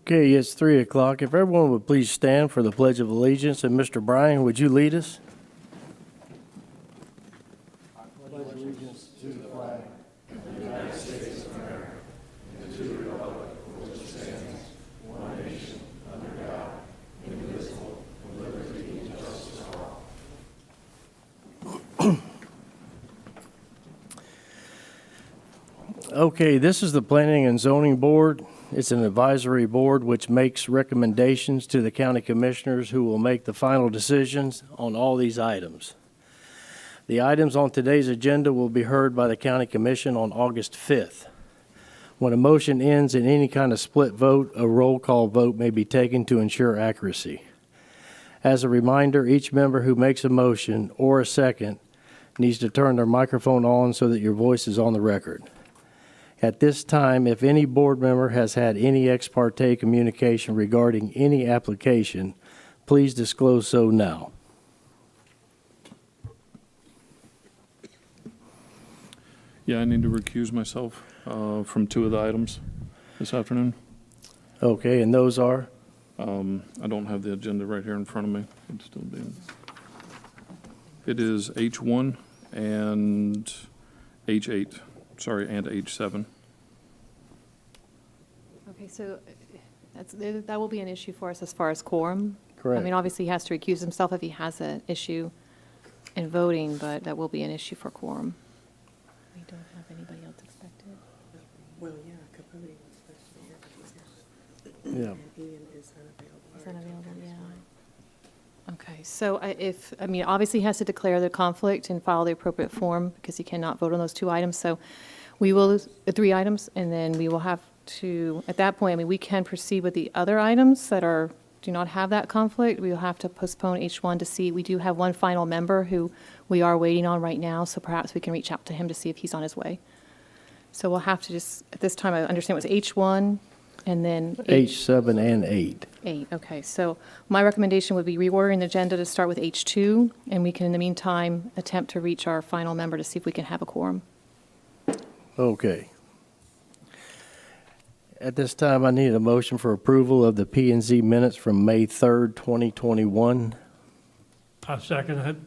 Okay, it's 3 o'clock. If everyone would please stand for the Pledge of Allegiance, and Mr. Bryan, would you lead us? I pledge allegiance to the flag of the United States of America and to the republic for which it stands, one nation, under God, indivisible, with liberty and justice for all. Okay, this is the Planning and Zoning Board. It's an advisory board which makes recommendations to the county commissioners who will make the final decisions on all these items. The items on today's agenda will be heard by the county commission on August 5th. When a motion ends in any kind of split vote, a roll call vote may be taken to ensure accuracy. As a reminder, each member who makes a motion or a second needs to turn their microphone on so that your voice is on the record. At this time, if any board member has had any ex parte communication regarding any application, please disclose so now. Yeah, I need to recuse myself from two of the items this afternoon. Okay, and those are? I don't have the agenda right here in front of me. It's still being. It is H1 and H8. Sorry, and H7. Okay, so that will be an issue for us as far as quorum. Correct. I mean, obviously, he has to recuse himself if he has an issue in voting, but that will be an issue for quorum. We don't have anybody else expected. Well, yeah, Capote was supposed to be here, but he's not. Yeah. And Ian is unavailable. Is unavailable, yeah. Okay, so obviously he has to declare the conflict and file the appropriate form because he cannot vote on those two items. So we will, the three items, and then we will have to, at that point, we can proceed with the other items that do not have that conflict. We will have to postpone each one to see. We do have one final member who we are waiting on right now, so perhaps we can reach out to him to see if he's on his way. So we'll have to just, at this time, I understand it was H1 and then H7 and 8. 8, okay. So my recommendation would be reordering the agenda to start with H2, and we can, in the meantime, attempt to reach our final member to see if we can have a quorum. Okay. At this time, I need a motion for approval of the P&Z minutes from May 3rd, 2021. I second it.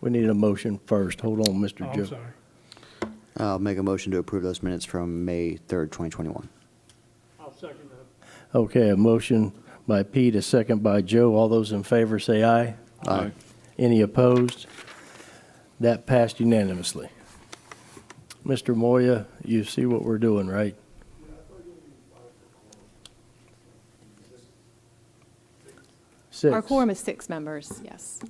We need a motion first. Hold on, Mr. Oh, Joe. I'm sorry. I'll make a motion to approve those minutes from May 3rd, 2021. I'll second that. Okay, a motion by Pete, a second by Joe. All those in favor say aye. Aye. Any opposed? That passed unanimously. Mr. Moya, you see what we're doing, right? Six. Our quorum is 6 members, yes.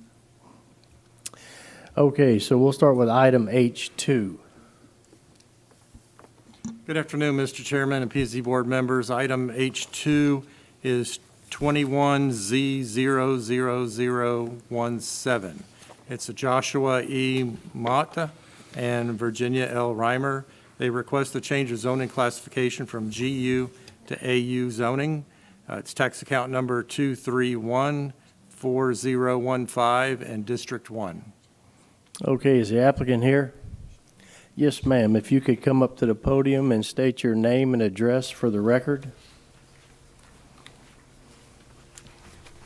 Okay, so we'll start with item H2. Good afternoon, Mr. Chairman and P&Z board members. Item H2 is 21Z00017. It's a Joshua E. Mata and Virginia L. Reimer. They request a change of zoning classification from GU to AU zoning. It's tax account number 2314015 and District 1. Okay, is the applicant here? Yes, ma'am. If you could come up to the podium and state your name and address for the record.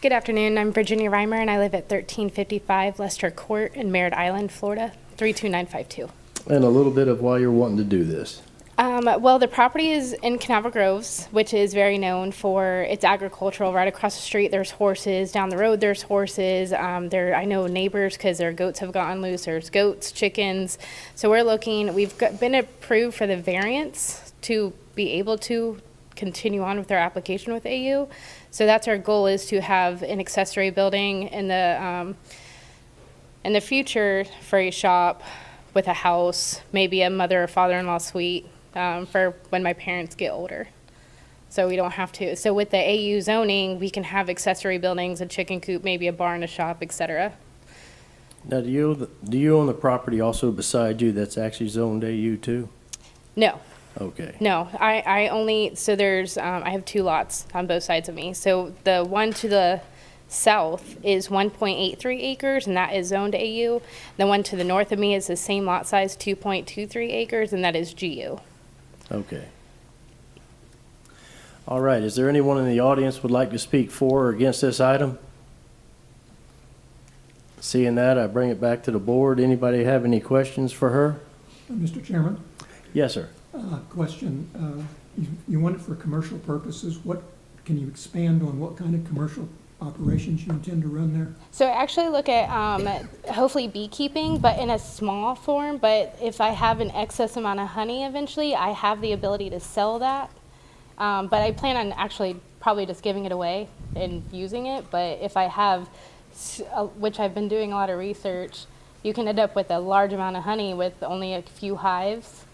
Good afternoon. I'm Virginia Reimer, and I live at 1355 Lester Court in Merritt Island, Florida, 32952. And a little bit of why you're wanting to do this. Well, the property is in Canaveral Groves, which is very known for its agricultural. Right across the street, there's horses. Down the road, there's horses. I know neighbors because their goats have gotten loose. There's goats, chickens. So we've been approved for the variance to be able to continue on with our application with AU. So that's our goal, is to have an accessory building in the future for a shop with a house, maybe a mother or father-in-law suite. For when my parents get older. So we don't have to. So with the AU zoning, we can have accessory buildings, a chicken coop, maybe a barn, a shop, etc. Now, do you own the property also beside you that's actually zoned AU too? No, Okay. no. I only, so there's, I have 2 lots on both sides of me. So the one to the south is 1.83 acres, and that is zoned AU. The one to the north of me is the same lot size, 2.23 acres, and that is GU. Okay. All right, is there anyone in the audience would like to speak for or against this item? Seeing that, I bring it back to the board. Anybody have any questions for her? Mr. Chairman, Yes, sir. question. You want it for commercial purposes. Can you expand on what kind of commercial operations you intend to run there? So I actually look at hopefully beekeeping, but in a small form. But if I have an excess amount of honey eventually, I have the ability to sell that. But I plan on actually probably just giving it away and using it. But if I have, which I've been doing a lot of research, you can end up with a large amount of honey with only a few hives.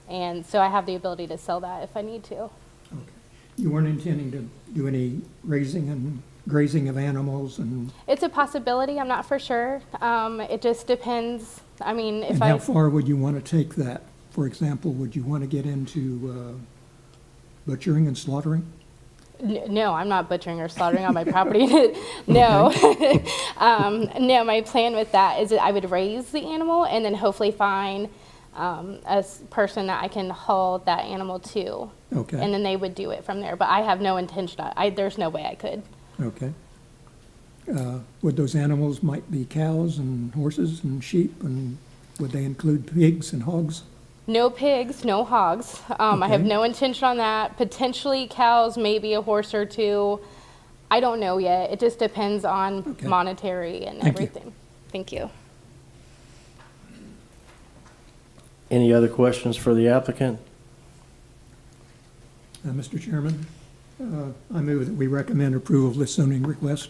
And so I have the ability to sell that if I need to. Okay. You weren't intending to do any raising and grazing of animals and It's a possibility. I'm not for sure. It just depends. I mean, if how far would you want to take that? For example, would you want to get into butchering and slaughtering? No, I'm not butchering or slaughtering on my property. No. No, my plan with that is that I would raise the animal and then hopefully find a person that I can haul that animal to. Okay. And then they would do it from there. But I have no intention. There's no way I could. Okay. Would those animals might be cows and horses and sheep, and would they include pigs and hogs? No pigs, no hogs. I have Okay. no intention on that. Potentially cows, maybe a horse or two. I don't know yet. It just depends on Okay. monetary and Thank you. everything. Thank you. Any other questions for the applicant? Mr. Chairman, I move that we recommend approval of this zoning request.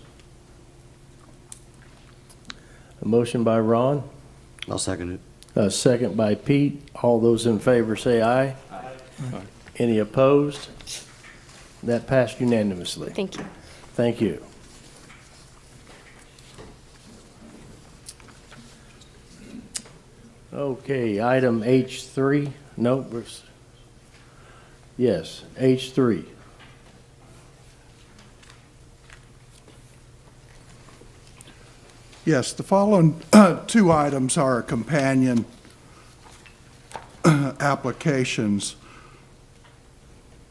A motion by Ron, I'll second it. a second by Pete. All those in favor say aye. Aye. Any opposed? That passed unanimously. Thank you. Thank you. Okay, item H3, no, yes, H3. Yes, the following two items are companion applications.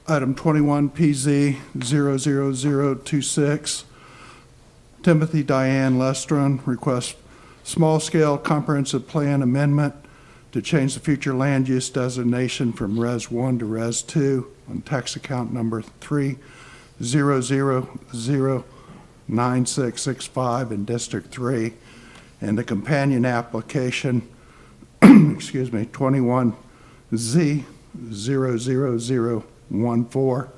Item 21 PZ 00026, Timothy Diane Lestron requests small-scale comprehensive plan amendment to change the future land use designation from Res 1 to Res 2 on tax account number 3009665 in District 3, and the companion application, excuse me, 21Z 00014.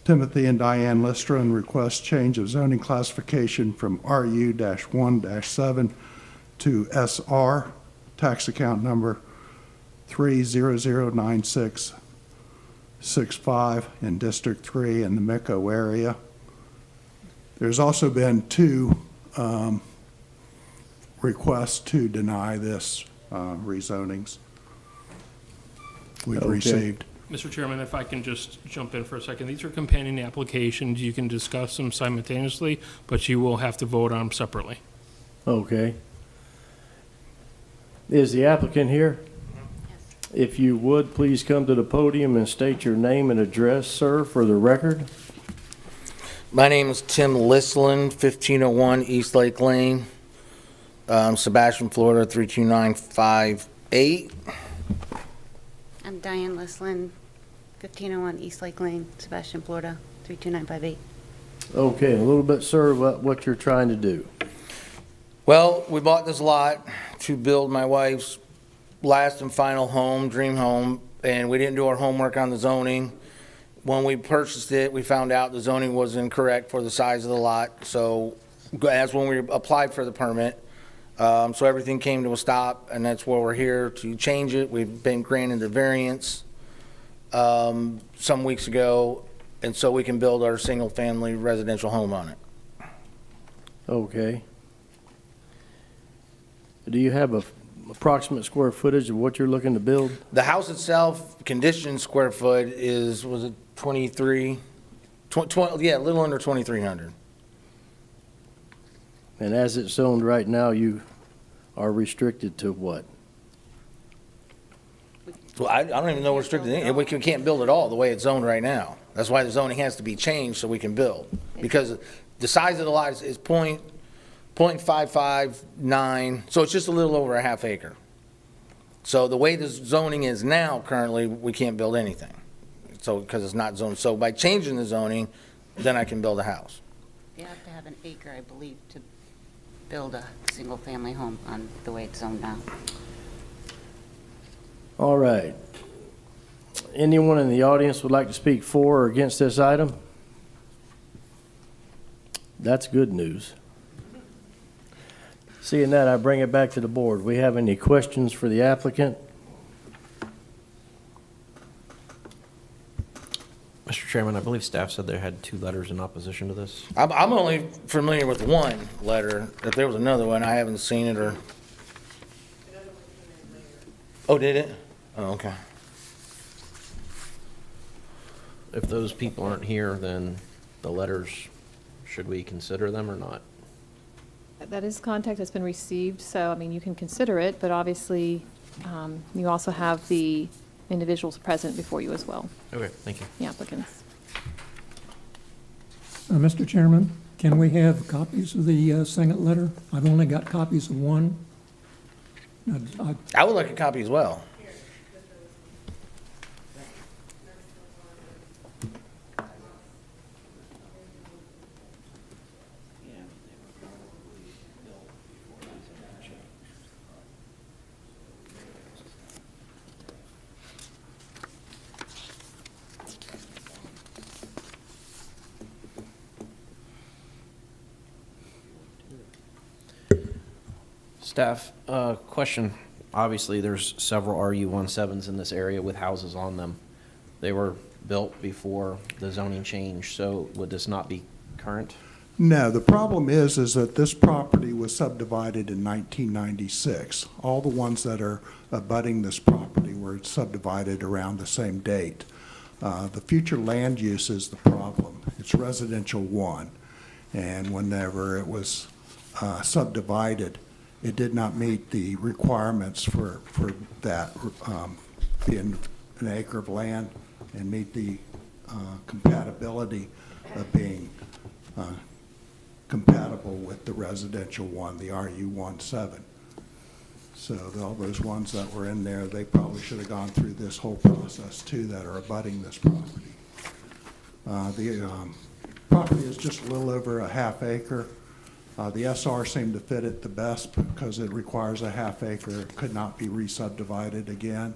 Timothy and Diane Lestron request change of zoning classification from RU-1-7 to SR, tax account number 3009665 in District 3 in the Micco area. There's also been two requests to deny this rezonings we've Okay. received. Mr. Chairman, if I can just jump in for a second. These are companion applications. You can discuss them simultaneously, but you will have to vote on them separately. Okay. Is the applicant here? If you would, please come to the podium and state your name and address, sir, for the record. My name is Tim Lislin, 1501 East Lake Lane, Sebastian, Florida, 32958. I'm Diane Lislin, 1501 East Lake Lane, Sebastian, Florida, 32958. Okay, a little bit, sir, what you're trying to do. Well, we bought this lot to build my wife's last and final home, dream home, and we didn't do our homework on the zoning. When we purchased it, we found out the zoning was incorrect for the size of the lot, so that's when we applied for the permit. So everything came to a stop, and that's why we're here to change it. We've been granted the variance some weeks ago, and so we can build our single-family residential home on it. Okay. Do you have a approximate square footage of what you're looking to build? The house itself, conditioned square foot is, was it 23? Yeah, a little under 2,300. And as it's zoned right now, you are restricted to what? Well, I don't even know we're restricted. We can't build at all the way it's zoned right now. That's why the zoning has to be changed so we can build. Because the size of the lot is .559, so it's just a little over a half acre. So the way the zoning is now currently, we can't build anything. So, because it's not zoned. So by changing the zoning, then I can build a house. You have to have an acre, I believe, to build a single-family home on the way it's zoned now. All right. Anyone in the audience would like to speak for or against this item? That's good news. Seeing that, I bring it back to the board. We have any questions for the applicant? Mr. Chairman, I believe staff said they had 2 letters in opposition to this. I'm only familiar with one letter. If there was another one, I haven't seen it or. Oh, did it? Oh, okay. If those people aren't here, then the letters, should we consider them or not? That is contact that's been received, so, I mean, you can consider it, but obviously, you also have the individuals present before you as well, Okay, thank you. the applicants. Mr. Chairman, can we have copies of the Senate letter? I've only got copies of one. I would like a copy as well. Staff, question. Obviously, there's several RU-17s in this area with houses on them. They were built before the zoning change, so would this not be current? No, the problem is that this property was subdivided in 1996. All the ones that are abutting this property were subdivided around the same date. The future land use is the problem. It's residential 1, and whenever it was subdivided, it did not meet the requirements for that being an acre of land and meet the compatibility of being compatible with the residential 1, the RU-17. So all those ones that were in there, they probably should have gone through this whole process too, that are abutting this property. The property is just a little over a half acre. The SR seemed to fit it the best because it requires a half acre. It could not be re-subdivided again.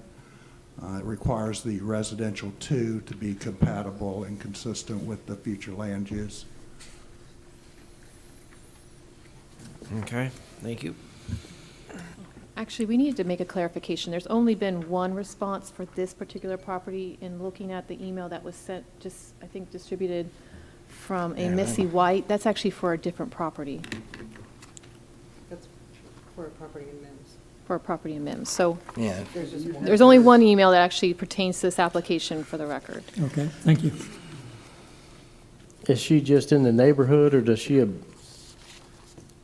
It requires the residential 2 to be compatible and consistent with the future land use. Okay, thank you. Actually, we needed to make a clarification. There's only been one response for this particular property in looking at the email that was sent, just, I think, distributed from a Missy White. That's actually for a different property, That's for a property in Mims. for a property in Mims. So Yeah. There's just one. there's only one email that actually pertains to this application for the record. Okay, thank you. Is she just in the neighborhood, or does she have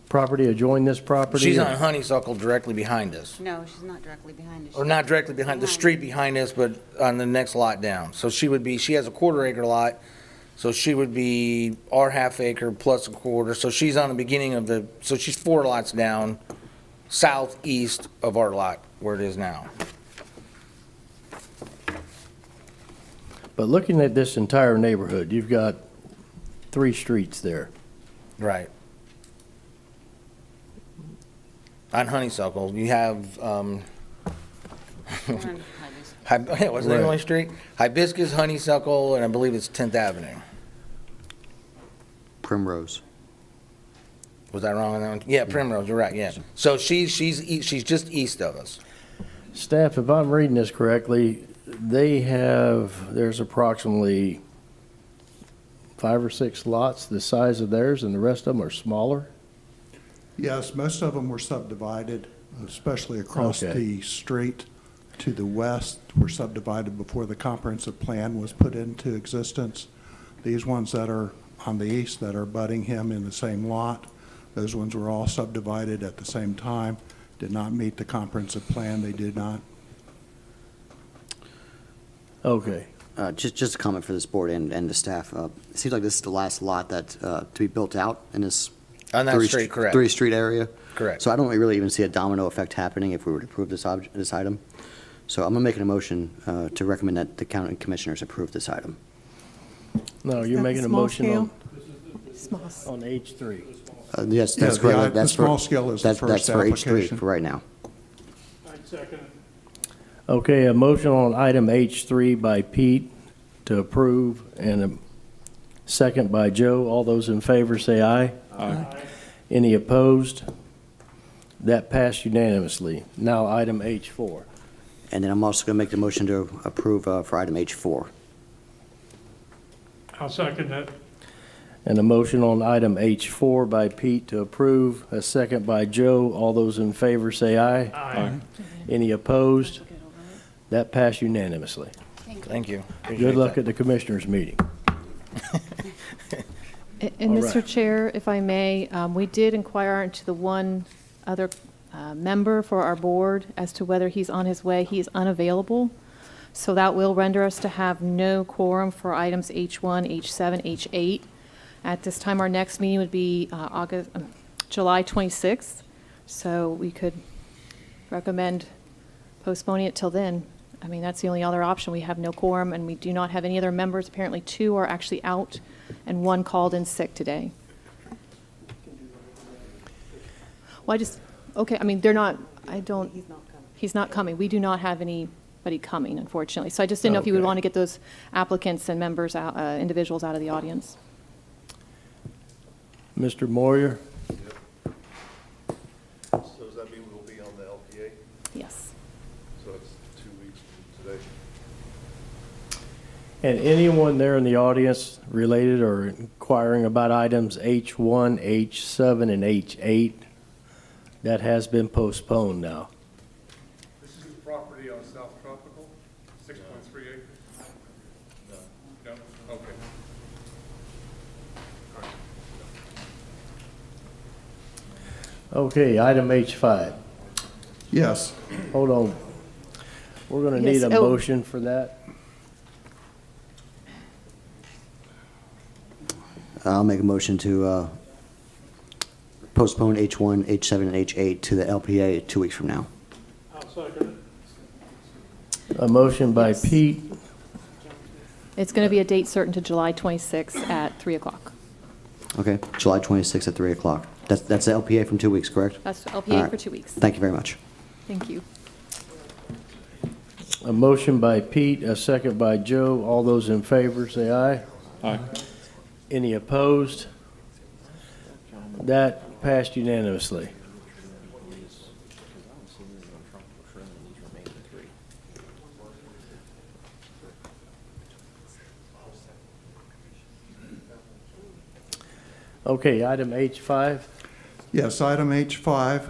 property adjoin this property? She's or- on Honeysuckle directly behind us. No, she's not directly behind us. Or not directly behind, the street behind us, but on the next lot down. So she would be, she has a quarter-acre lot, so she would be our half acre plus a quarter. So she's on the beginning of the, so she's 4 lots down, southeast of our lot, where it is now. But looking at this entire neighborhood, you've got 3 streets there. Right. On Honeysuckle, you have, what's the name of my street? Hibiscus, Honeysuckle, and I believe it's 10th Avenue. Primrose. Was I wrong on that one? Yeah, Primrose, you're right, yeah. So she's just east of us. Staff, if I'm reading this correctly, there's approximately 5 or 6 lots the size of theirs, and the rest of them are smaller? Yes, most of them were subdivided, especially across Okay. the street to the west were subdivided before the comprehensive plan was put into existence. These ones that are on the east that are butting him in the same lot, those ones were all subdivided at the same time, did not meet the comprehensive plan, they did not. Okay. Just a comment for this board and the staff. It seems like this is the last lot that, to be built out in this. On that street, correct. 3 street area. Correct. So I don't really even see a domino effect happening if we were to approve this item. So I'm gonna make a motion to recommend that the county commissioners approve this item. No, Is you're that making a small motion Small. on H3. Yes, Yeah, that's the correct. That's for- small scale is the that's first for H3 application. for right now. Okay, a motion on item H3 by Pete to approve and a second by Joe. All those in favor say aye. Aye. Any opposed? That passed unanimously. Now item H4. And then I'm also gonna make the motion to approve for item H4. I'll second that. And a motion on item H4 by Pete to approve, a second by Joe. All those in favor say aye. Aye. Any opposed? That passed unanimously. Thank you. Good luck at the commissioners' meeting. And All Mr. right. Chair, if I may, we did inquire into the one other member for our board as to whether he's on his way. He is unavailable. So that will render us to have no quorum for items H1, H7, H8. At this time, our next meeting would be July 26th. So we could recommend postponing it till then. I mean, that's the only other option. We have no quorum, and we do not have any other members. Apparently, 2 are actually out, and 1 called in sick today. Well, okay, I mean, they're not, he's not coming. We do not have anybody coming, unfortunately. So I just didn't know if you would Okay. want to get those applicants and members, individuals out of the audience. Mr. Moyer? So does that mean we'll be on the LPA? Yes. So it's 2 weeks from today? And anyone there in the audience related or inquiring about items H1, H7, and H8, that has been postponed now. This is the property on South Tropical, 6.3 acres? No? Okay. Okay, item H5. Yes. Hold on. We're going to need Yes, a oh. motion for that. I'll make a motion to postpone H1, H7, and H8 to the LPA 2 weeks from now. A motion by Yes. Pete, It's going to be a date certain to July 26th at 3 o'clock. Okay, July 26th at 3 o'clock. That's the LPA from 2 weeks, correct? That's All LPA right. for 2 weeks. Thank you very much. Thank you. a motion by Pete, a second by Joe. All those in favor say aye. Aye. Any opposed? That passed unanimously. Okay, item H5. Yes, item H5,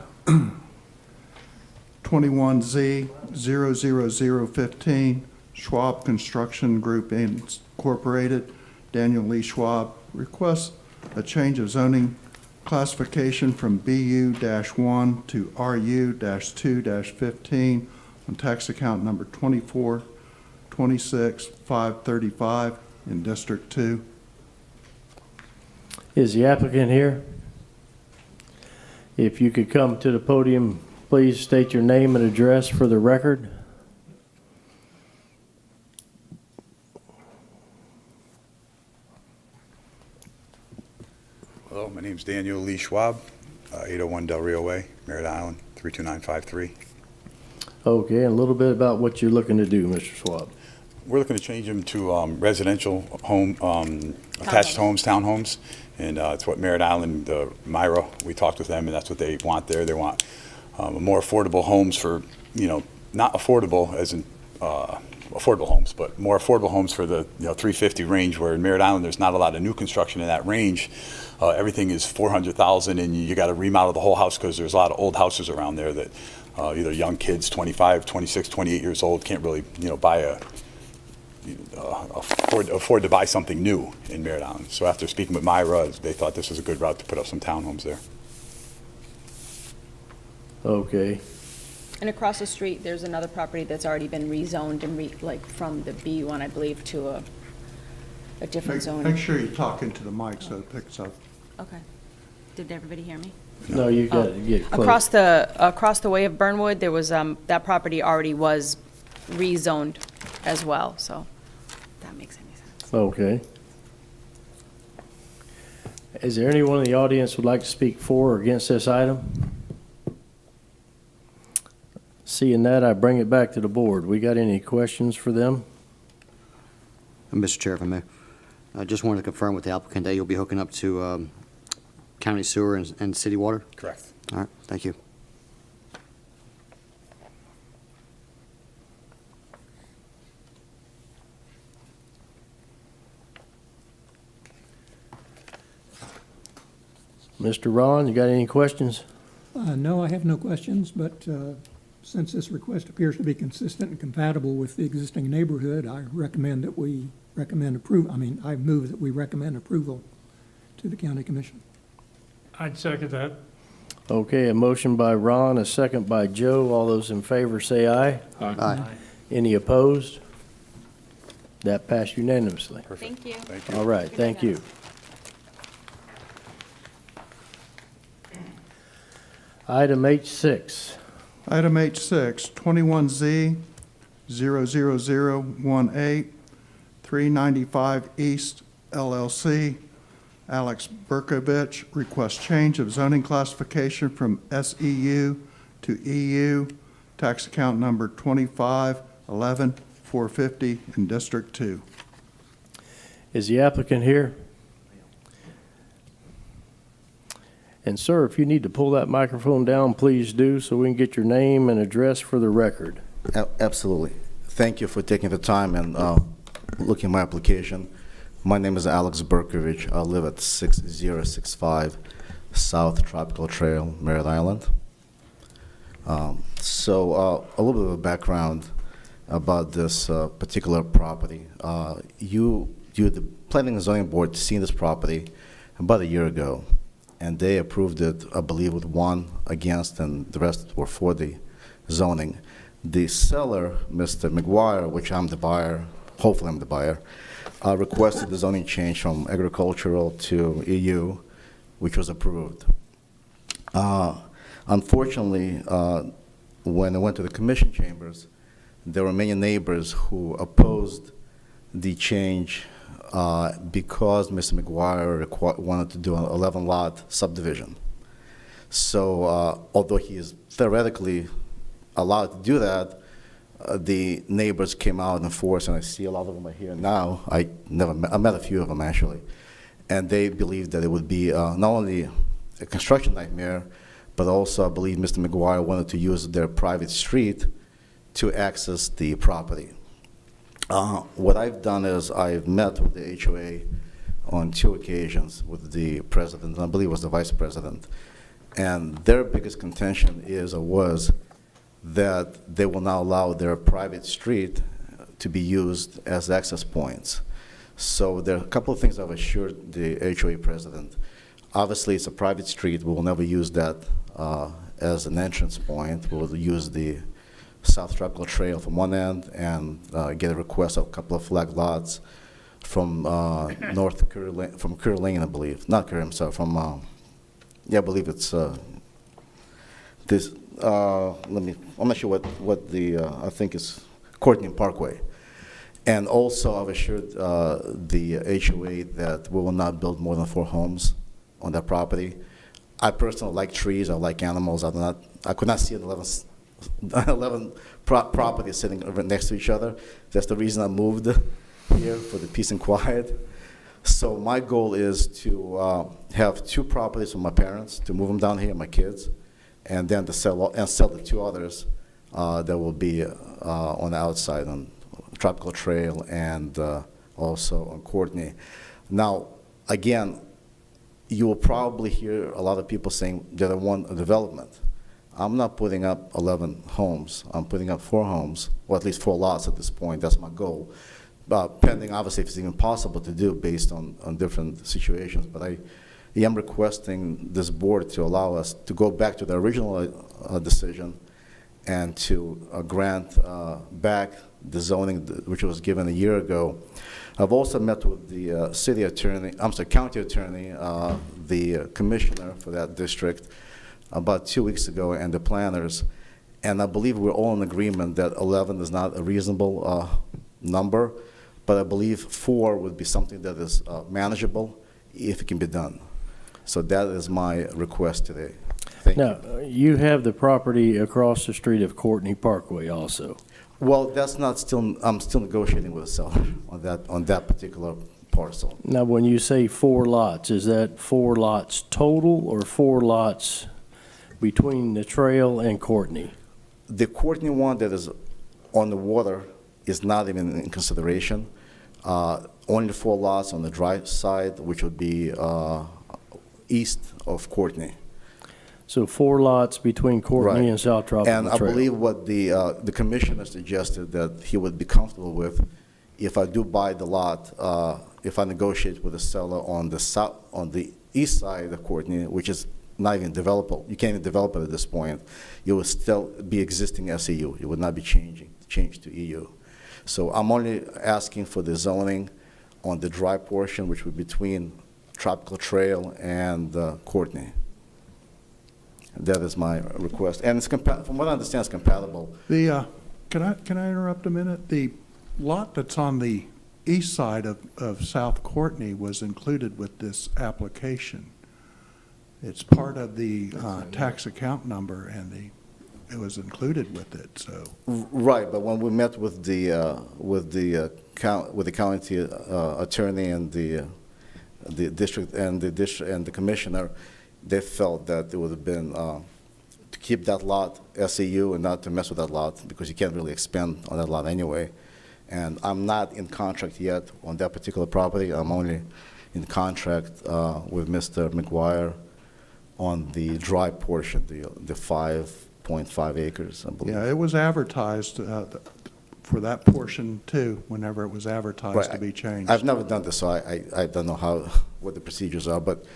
21Z00015, Schwab Construction Group Incorporated. Daniel Lee Schwab requests a change of zoning classification from BU-1 to RU-2-15 on tax account number 2426535 in District 2. Is the applicant here? If you could come to the podium, please state your name and address for the record. Hello, my name's Daniel Lee Schwab, 801 Del Rio Way, Merritt Island, 32953. Okay, and a little bit about what you're looking to do, Mr. Schwab. We're looking to change them to residential home, attached homes, townhomes, and it's what Merritt Island, Myra, we talked with them, and that's what they want there. They want more affordable homes for, not affordable as in affordable homes, but more affordable homes for the 350 range, where in Merritt Island, there's not a lot of new construction in that range. Everything is 400,000, and you got to remodel the whole house because there's a lot of old houses around there that either young kids, 25, 26, 28 years old, can't really, buy afford to buy something new in Merritt Island. So after speaking with Myra, they thought this was a good route to put up some townhomes there. Okay. And across the street, there's another property that's already been rezoned and like from the B1, I believe, to a different zone. Make sure you talk into the mic so it picks up. Okay. Did everybody hear me? No, you got to get close. Across the way of Burnwood, there was, that property already was rezoned as well, so if that makes any sense. Okay. Is there anyone in the audience who would like to speak for or against this item? Seeing that, I bring it back to the board. We got any questions for them? Mr. Chair, if I may, I just wanted to confirm with the applicant that you'll be hooking up to county sewer and city water? Correct. All right, thank you. Mr. Ron, you got any questions? No, I have no questions, but since this request appears to be consistent and compatible with the existing neighborhood, I recommend that we recommend approval. I mean, I move that we recommend approval to the county commission. I'd second that. Okay, a motion by Ron, a second by Joe. All those in favor say aye. Aye. Any opposed? That passed unanimously. Thank you. Thank you. All right, thank you. Item H6. Item H6, 21Z 00018, 395 East LLC. Alex Berkovich requests change of zoning classification from SEU to EU, tax account number 2511450 in District 2. Is the applicant here? And sir, if you need to pull that microphone down, please do, so we can get your name and address for the record. Absolutely. Thank you for taking the time and looking at my application. My name is Alex Berkovich. I live at 6065 South Tropical Trail, Merritt Island. So a little bit of a background about this particular property. The Planning and Zoning Board seen this property about a year ago, and they approved it, I believe, with 1 against, and the rest were for the zoning. The seller, Mr. McGuire, which I'm the buyer, hopefully I'm the buyer, requested the zoning change from agricultural to EU, which was approved. Unfortunately, when I went to the commission chambers, there were many neighbors who opposed the change because Mr. McGuire wanted to do an 11-lot subdivision. So although he is theoretically allowed to do that, the neighbors came out in force, and I see a lot of them are here now. I met a few of them, actually. And they believed that it would be not only a construction nightmare, but also I believe Mr. McGuire wanted to use their private street to access the property. What I've done is I've met with the HOA on 2 occasions with the president, and I believe it was the vice president. And their biggest contention is or was that they will not allow their private street to be used as access points. So there are a couple of things I've assured the HOA president. Obviously, it's a private street. We will never use that as an entrance point. We will use the South Tropical Trail from one end and get a request of a couple of flag lots from North Curry Lane, from Curry Lane, I believe. Not Curry, I'm sorry, from, I believe it's this, I'm not sure what the, I think it's Courtney Parkway. And also I've assured the HOA that we will not build more than 4 homes on that property. I personally like trees, I like animals. I could not see 11 properties sitting right next to each other. That's the reason I moved here, for the peace and quiet. So my goal is to have 2 properties for my parents, to move them down here, my kids, and then to sell the 2 others that will be on the outside on Tropical Trail and also on Courtney. Now, again, you will probably hear a lot of people saying they don't want a development. I'm not putting up 11 homes. I'm putting up 4 homes, or at least 4 lots at this point. That's my goal. Pending, obviously, if it's even possible to do based on different situations. But I am requesting this board to allow us to go back to the original decision and to grant back the zoning which was given a year ago. I've also met with the city attorney, county attorney, the commissioner for that district about 2 weeks ago, and the planners, and I believe we're all in agreement that 11 is not a reasonable number, but I believe 4 would be something that is manageable if it can be done. So that is my request today. Thank you. Now, you have the property across the street of Courtney Parkway also. Well, that's not still, I'm still negotiating with the seller on that particular parcel. Now, when you say 4 lots, is that 4 lots total or 4 lots between the trail and Courtney? The Courtney one that is on the water is not even in consideration. Only 4 lots on the dry side, which would be east of Courtney. So 4 lots between Courtney Right. and South Tropical And I Trail. believe what the commissioner suggested that he would be comfortable with, if I do buy the lot, if I negotiate with the seller on the east side of Courtney, which is not even developable, you can't even develop it at this point, it would still be existing SEU. It would not be changed to EU. So I'm only asking for the zoning on the dry portion, which would be between Tropical Trail and Courtney. That is my request, and it's from what I understand, it's compatible. Can I interrupt a minute? The lot that's on the east side of South Courtney was included with this application. It's part of the tax account number, and it was included with it, so. Right, but when we met with the county attorney and the district and the commissioner, they felt that it would have been to keep that lot SEU and not to mess with that lot, because you can't really expand on that lot anyway. And I'm not in contract yet on that particular property. I'm only in contract with Mr. McGuire on the dry portion, the 5.5 acres, I believe. Yeah, it was advertised for that portion too, whenever it was advertised to be changed. I've never done this, so I don't know what the procedures are, but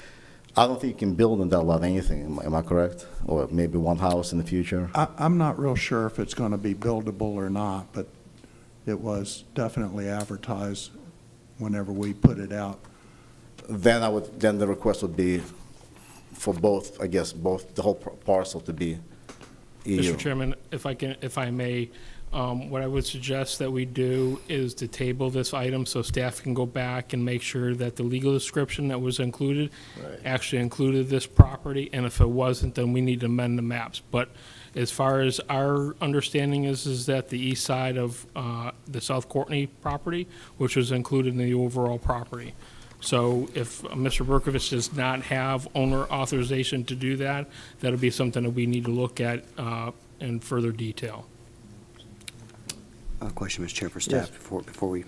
I don't think you can build on that lot anything, am I correct? Or maybe one house in the future? I'm not real sure if it's going to be buildable or not, but it was definitely advertised whenever we put it out. Then the request would be for both, I guess, the whole parcel to be EU. Mr. Chairman, if I may, what I would suggest that we do is to table this item so staff can go back and make sure that the legal description that was included actually included this property, and if it wasn't, then we need to amend the maps. But as far as our understanding is that the east side of the South Courtney property, which was included in the overall property. So if Mr. Berkovich does not have owner authorization to do that, that'll be something that we need to look at in further detail. Question, Mr. Chair, for staff, before we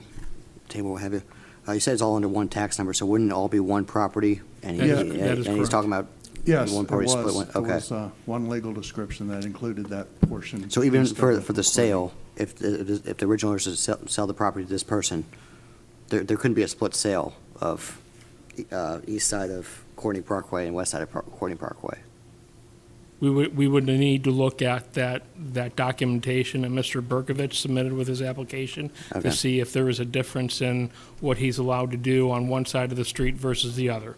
table what have you. You said it's all under one tax number, so wouldn't it all be one property? And That is and he's correct. talking about Yes, one it property was. split one? There Okay. was one legal description that included that portion. So even east of for the sale, if the original is to sell the property to this person, there couldn't be a split sale of east side of Courtney Parkway and west side of Courtney Parkway. We would need to look at that documentation that Mr. Berkovich submitted with his application Okay. to see if there is a difference in what he's allowed to do on one side of the street versus the other.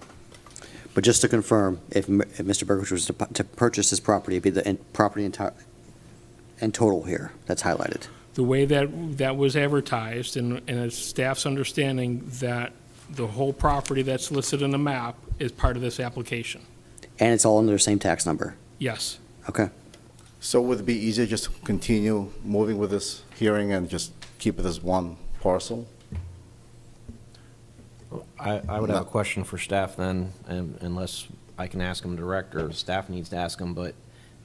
But just to confirm, if Mr. Berkovich was to purchase this property, it'd be the property in total here that's highlighted. The way that was advertised, and it's staff's understanding that the whole property that's listed in the map is part of this application. And it's all under the same tax number? Yes. Okay. So would it be easier just to continue moving with this hearing and just keep it as one parcel? I would have a question for staff then, unless I can ask him direct or staff needs to ask him, but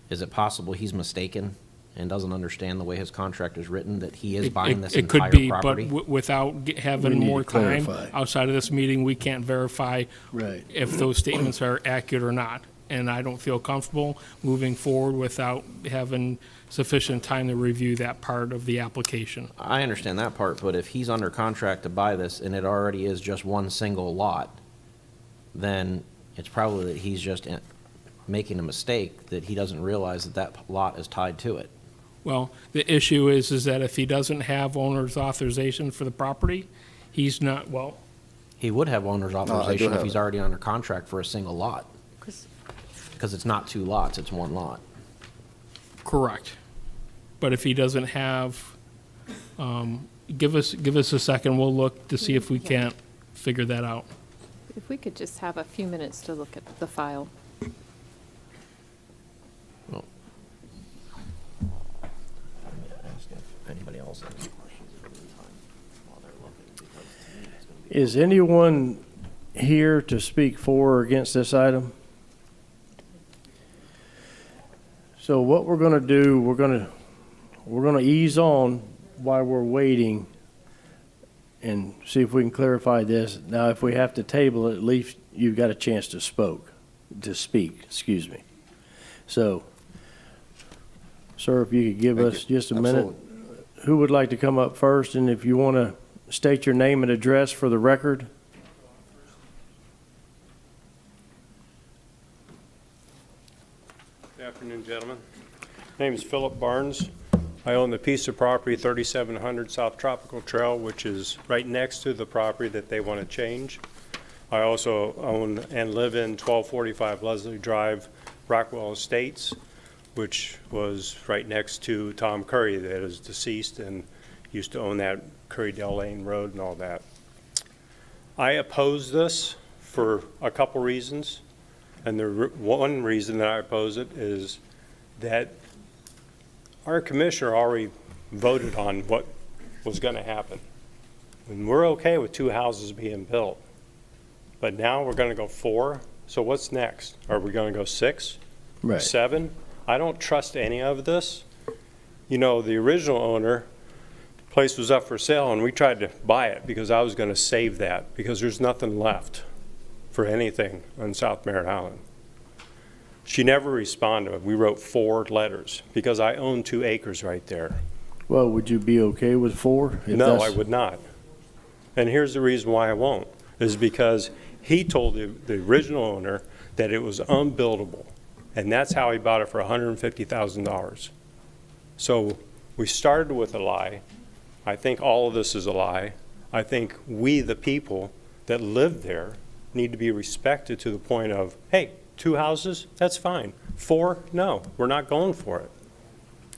is it possible he's mistaken and doesn't understand the way his contract is written, that he is buying this It entire could be, property? but without having We need more to time clarify. outside of this meeting, we can't verify Right. if those statements are accurate or not. And I don't feel comfortable moving forward without having sufficient time to review that part of the application. I understand that part, but if he's under contract to buy this and it already is just one single lot, then it's probably that he's just making a mistake, that he doesn't realize that that lot is tied to it. Well, the issue is that if he doesn't have owner's authorization for the property, he's not, well, He would have owner's do authorization if have he's it. already under contract for a single lot. Because it's not 2 lots, it's 1 lot. correct. But if he doesn't have, give us a second, we'll look to see if we can't figure that out. If we could just have a few minutes to look at the file. Well, ask if anybody else has any questions for the time while they're looking, because to me, it's gonna be- Is anyone here to speak for or against this item? So what we're going to do, we're going to ease on while we're waiting and see if we can clarify this. Now, if we have to table it, at least you've got a chance to speak, excuse me. So, sir, if you could give Thank us you. just a minute. Absolutely. Who would like to come up first? And if you want to state your name and address for the record. Good afternoon, gentlemen. My name is Philip Barnes. I own the piece of property, 3700 South Tropical Trail, which is right next to the property that they want to change. I also own and live in 1245 Leslie Drive, Rockwell Estates, which was right next to Tom Curry that is deceased and used to own that Currydale Lane Road and all that. I oppose this for a couple reasons. And the one reason that I oppose it is that our commissioner already voted on what was going to happen. And we're okay with 2 houses being built. But now we're going to go 4. So what's next? Are we going to go 6? Right. 7? I don't trust any of this. You know, the original owner, place was up for sale, and we tried to buy it because I was going to save that because there's nothing left for anything on South Merritt Island. She never responded. We wrote 4 letters because I own 2 acres right there. Well, would you be okay with 4? No, I would not. And here's the reason why I won't, is because he told the original owner that it was unbuildable, and that's how he bought it for $150,000. So we started with a lie. I think all of this is a lie. I think we, the people that live there, need to be respected to the point of, hey, 2 houses, that's fine. 4, no, we're not going for it.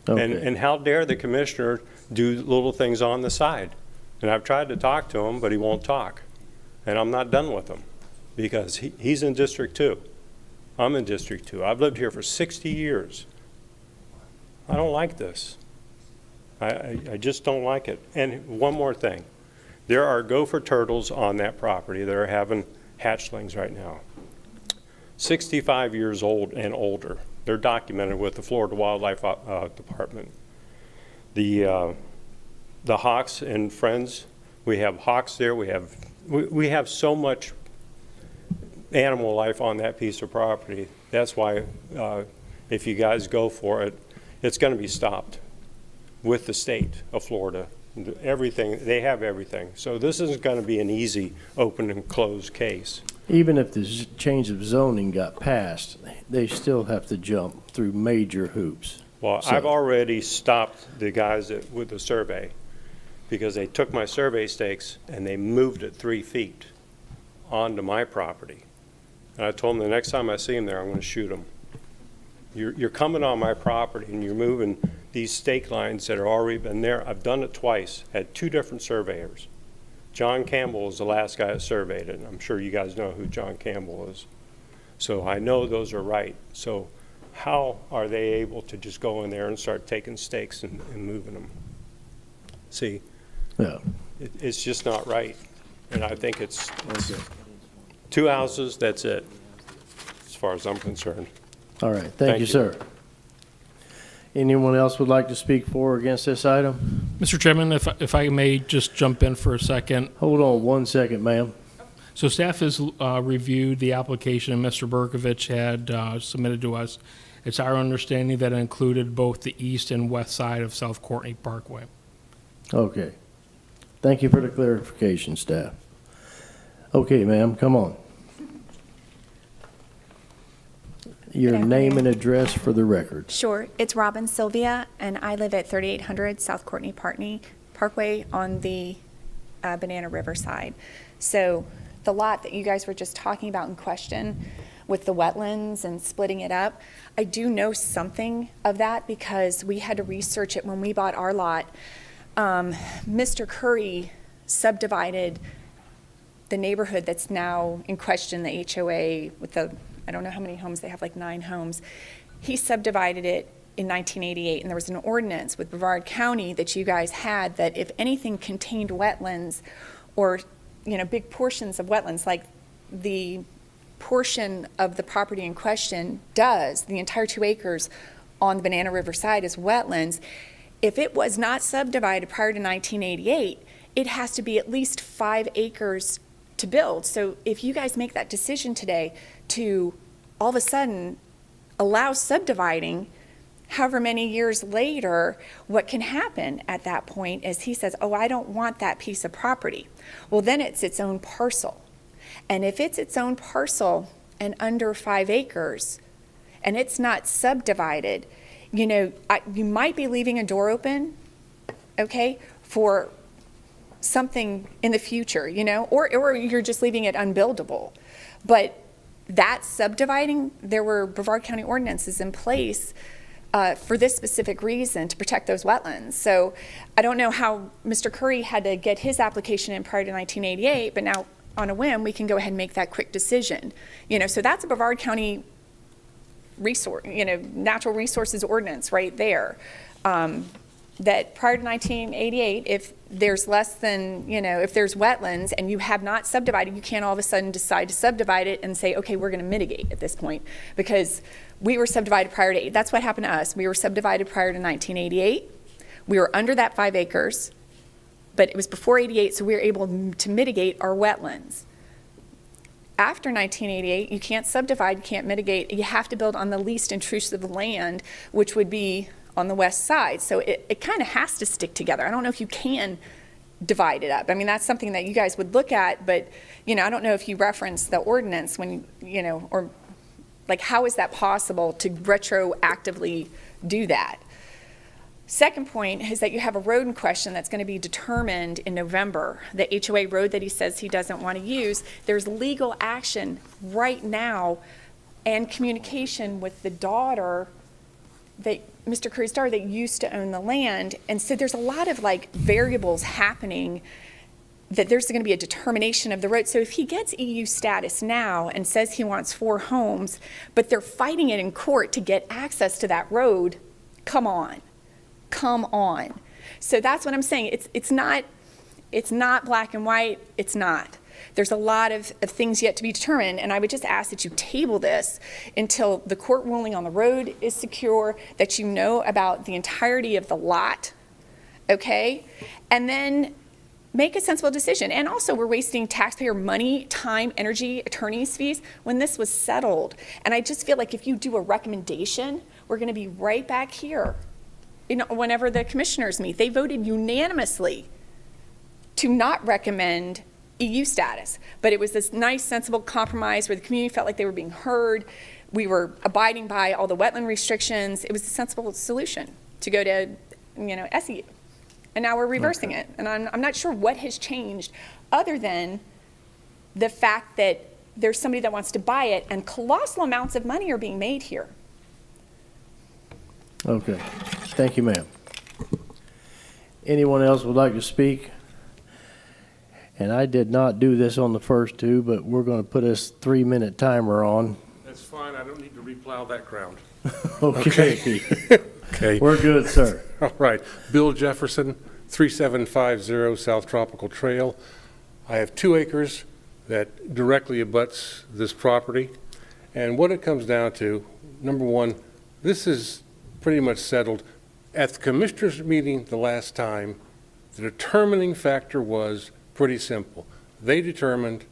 Okay. And how dare the commissioner do little things on the side? And I've tried to talk to him, but he won't talk. And I'm not done with him because he's in District 2. I'm in District 2. I've lived here for 60 years. I don't like this. I just don't like it. And one more thing. There are gopher turtles on that property that are having hatchlings right now. 65 years old and older. They're documented with the Florida Wildlife Department. The hawks and friends, we have hawks there. We have so much animal life on that piece of property. That's why if you guys go for it, it's going to be stopped with the state of Florida. Everything, they have everything. So this isn't going to be an easy open and closed case. Even if the change of zoning got passed, they still have to jump through major hoops. Well, So- I've already stopped the guys with the survey because they took my survey stakes and they moved it 3 feet onto my property. And I told them the next time I see them there, I'm going to shoot them. You're coming on my property and you're moving these stake lines that are already been there. I've done it twice, had 2 different surveyors. John Campbell was the last guy that surveyed it. And I'm sure you guys know who John Campbell is. So I know those are right. So how are they able to just go in there and start taking stakes and moving them? See, Yeah. it's just not right. And I think it's 2 houses, that's it, as far as I'm concerned. All right, thank you, sir. Anyone else would like to speak for or against this item? Mr. Chairman, if I may just jump in for a second. Hold on 1 second, ma'am. So staff has reviewed the application Mr. Berkovich had submitted to us. It's our understanding that it included both the east and west side of South Courtney Parkway. Okay. Thank you for the clarification, staff. Okay, ma'am, come on. Your Good name and afternoon. address for the record. Sure. It's Robin Sylvia, and I live at 3800 South Courtney Parkway on the Banana River side. So the lot that you guys were just talking about in question with the wetlands and splitting it up, I do know something of that because we had to research it when we bought our lot. Mr. Curry subdivided the neighborhood that's now in question, the HOA with the, I don't know how many homes, they have like 9 homes. He subdivided it in 1988, and there was an ordinance with Brevard County that you guys had that if anything contained wetlands or, you know, big portions of wetlands, like the portion of the property in question does, the entire 2 acres on the Banana River side is wetlands. If it was not subdivided prior to 1988, it has to be at least 5 acres to build. So if you guys make that decision today to all of a sudden allow subdividing, however many years later, what can happen at that point is he says, oh, I don't want that piece of property. Well, then it's its own parcel. And if it's its own parcel and under 5 acres and it's not subdivided, you know, you might be leaving a door open, okay, for something in the future, you know, or you're just leaving it unbuildable. But that subdividing, there were Brevard County ordinances in place for this specific reason, to protect those wetlands. So I don't know how Mr. Curry had to get his application in prior to 1988, but now on a whim, we can go ahead and make that quick decision. You know, so that's a Brevard County resource, you know, natural resources ordinance right there. That prior to 1988, if there's less than, you know, if there's wetlands and you have not subdivided, you can't all of a sudden decide to subdivide it and say, okay, we're going to mitigate at this point because we were subdivided prior to, that's what happened to us. We were subdivided prior to 1988. We were under that 5 acres, but it was before 88, so we were able to mitigate our wetlands. After 1988, you can't subdivide, you can't mitigate. You have to build on the least intrusive land, which would be on the west side. So it kind of has to stick together. I don't know if you can divide it up. I mean, that's something that you guys would look at, but, you know, I don't know if you reference the ordinance when, you know, or like how is that possible to retroactively do that? Second point is that you have a road in question that's going to be determined in November. The HOA road that he says he doesn't want to use, there's legal action right now and communication with the daughter, that Mr. Curry's daughter that used to own the land. And so there's a lot of like variables happening that there's going to be a determination of the road. So if he gets EU status now and says he wants 4 homes, but they're fighting it in court to get access to that road, come on. Come on. So that's what I'm saying. It's not black and white. It's not. There's a lot of things yet to be determined, and I would just ask that you table this until the court ruling on the road is secure, that you know about the entirety of the lot, okay? And then make a sensible decision. And also, we're wasting taxpayer money, time, energy, attorney's fees when this was settled. And I just feel like if you do a recommendation, we're going to be right back here. You know, whenever the commissioners meet, they voted unanimously to not recommend EU status. But it was this nice, sensible compromise where the community felt like they were being heard. We were abiding by all the wetland restrictions. It was a sensible solution to go to, you know, SEU. And now we're reversing it. And I'm not sure what has changed other than the fact that there's somebody that wants to buy it and colossal amounts of money are being made here. Okay. Thank you, ma'am. Anyone else would like to speak? And I did not do this on the first 2, but we're going to put a 3-minute timer on. That's fine. I don't need to replow that ground. Okay. Okay. We're good, sir. All right. Bill Jefferson, 3750 South Tropical Trail. I have 2 acres that directly abuts this property. And what it comes down to, number one, this is pretty much settled. At the commissioners' meeting the last time, the determining factor was pretty simple. They determined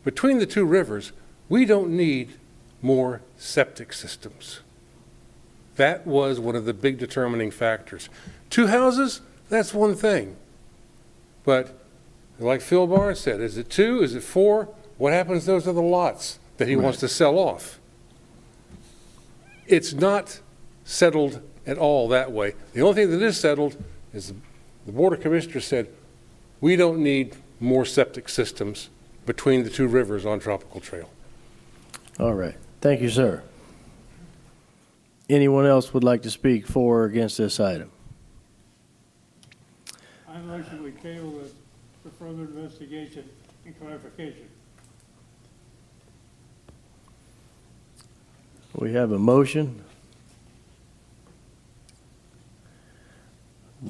between the 2 rivers, we don't need more septic systems. That was one of the big determining factors. 2 houses, that's one thing. But like Phil Barnes said, is it 2? Is it 4? What happens to those other lots that he wants to sell off? It's not settled at all that way. The only thing that is settled is the Board of Commissioners said, we don't need more septic systems between the two rivers on Tropical Trail. All right. Thank you, sir. Anyone else would like to speak for or against this item? I motion we table this for further investigation and clarification. We have a motion.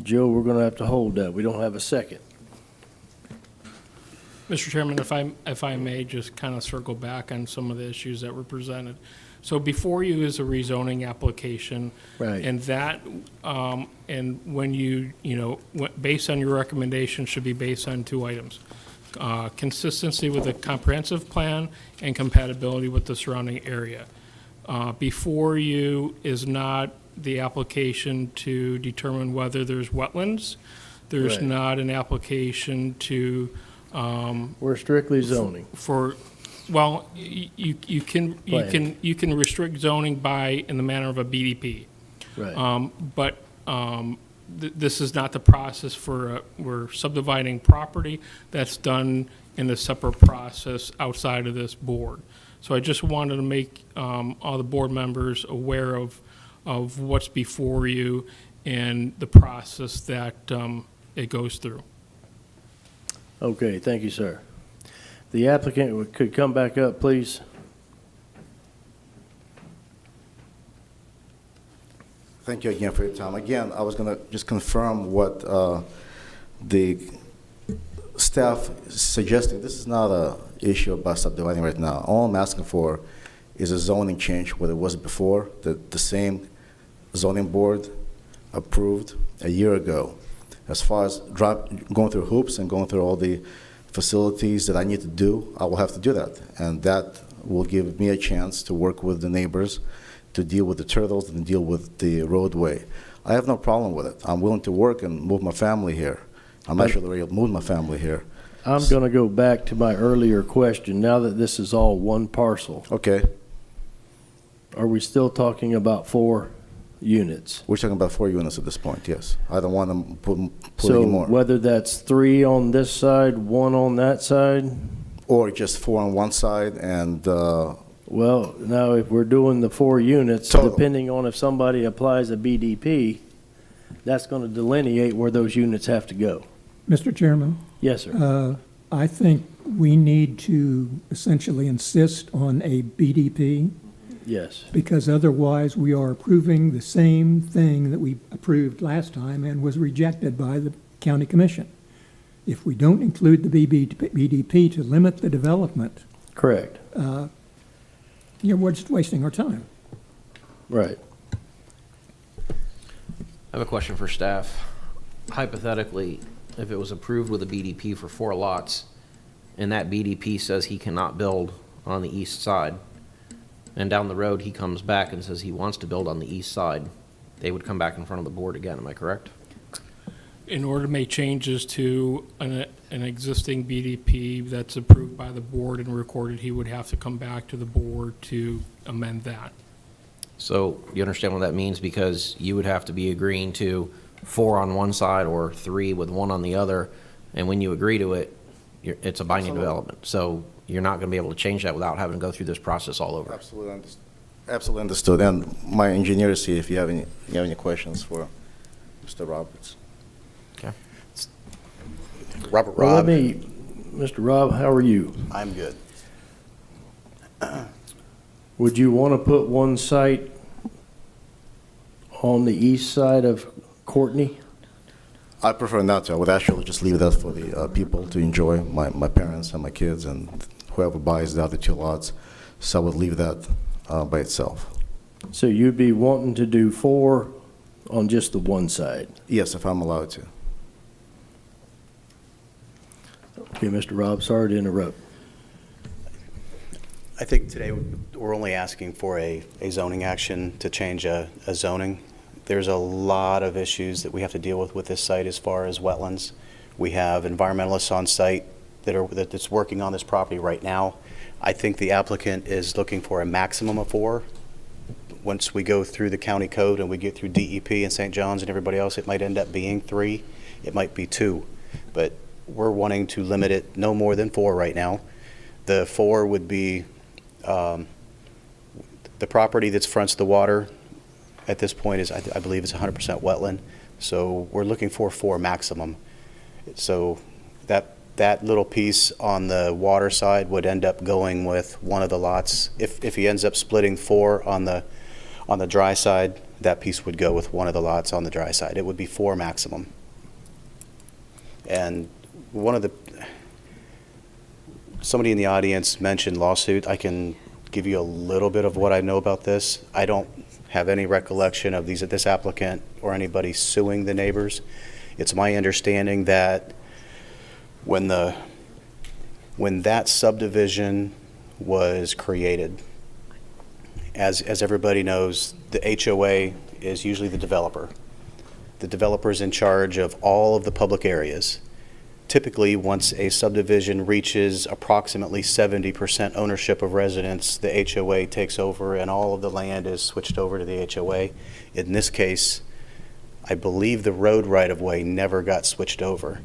Joe, we're going to have to hold that. We don't have a second. Mr. Chairman, if I may just kind of circle back on some of the issues that were presented. So before you is a rezoning application. Right. And that, and when based on your recommendation, should be based on 2 items. Consistency with the comprehensive plan and compatibility with the surrounding area. Before you is not the application to determine whether there's wetlands. There's Right. not an application to We're strictly zoning. Well, you can restrict zoning in the manner of a BDP. Right. But this is not the process we're subdividing property. That's done in a separate process outside of this board. So I just wanted to make all the board members aware of what's before you and the process that it goes through. Okay, thank you, sir. The applicant could come back up, please. Thank you again for your time. Again, I was going to just confirm what the staff suggesting. This is not an issue about subdividing right now. All I'm asking for is a zoning change where it was before, the same zoning board approved a year ago. As far as going through hoops and going through all the facilities that I need to do, I will have to do that. And that will give me a chance to work with the neighbors to deal with the turtles and deal with the roadway. I have no problem with it. I'm willing to work and move my family here. I'm actually ready to move my family here. I'm going to go back to my earlier question. Now that this is all one parcel, Okay. are we still talking about 4 units? We're talking about 4 units at this point, yes. I don't want to put So any more. whether that's 3 on this side, 1 on that side? Or just 4 on one side and, Well, now if we're doing the 4 units, Total. depending on if somebody applies a BDP, that's going to delineate where those units have to go. Mr. Chairman? Yes, sir. I think we need to essentially insist on a BDP, Yes. because otherwise we are approving the same thing that we approved last time and was rejected by the county commission. If we don't include the BDP to limit the development, Correct. we're just wasting our time. Right. I have a question for staff. Hypothetically, if it was approved with a BDP for 4 lots, and that BDP says he cannot build on the east side, and down the road he comes back and says he wants to build on the east side, they would come back in front of the board again, am I correct? In order to make changes to an existing BDP that's approved by the board and recorded, he would have to come back to the board to amend that. So you understand what that means? Because you would have to be agreeing to 4 on one side or 3 with 1 on the other, and when you agree to it, it's a binding development. So you're not going to be able to change that without having to go through this process all over. absolutely understood. And my engineer is here if you have any questions for Mr. Roberts. Okay. Robert Well, Robb. Mr. Robb, how are you? I'm good. Would you want to put one site on the east side of Courtney? I prefer not to. I would actually just leave that for the people to enjoy, my parents and my kids and whoever buys the other 2 lots. So I would leave that by itself. So you'd be wanting to do 4 on just the one side? Yes, if I'm allowed to. Okay, Mr. Robb, sorry to interrupt. I think today we're only asking for a zoning action to change a zoning. There's a lot of issues that we have to deal with this site as far as wetlands. We have environmentalists on site that's working on this property right now. I think the applicant is looking for a maximum of 4. once we go through the county code and we get through DEP and St. John's and everybody else, it might end up being 3, it might be 2. But we're wanting to limit it no more than 4 right now. The 4 would be the property that's fronts the water at this point is, I believe it's 100% wetland. So we're looking for 4 maximum. So that little piece on the water side would end up going with one of the lots. If he ends up splitting 4 on the dry side, that piece would go with one of the lots on the dry side. It would be 4 maximum. And somebody in the audience mentioned lawsuit. I can give you a little bit of what I know about this. I don't have any recollection of this applicant or anybody suing the neighbors. It's my understanding that when that subdivision was created, as everybody knows, the HOA is usually the developer. The developer is in charge of all of the public areas. Typically, once a subdivision reaches approximately 70% ownership of residents, the HOA takes over and all of the land is switched over to the HOA. In this case, I believe the road right-of-way never got switched over,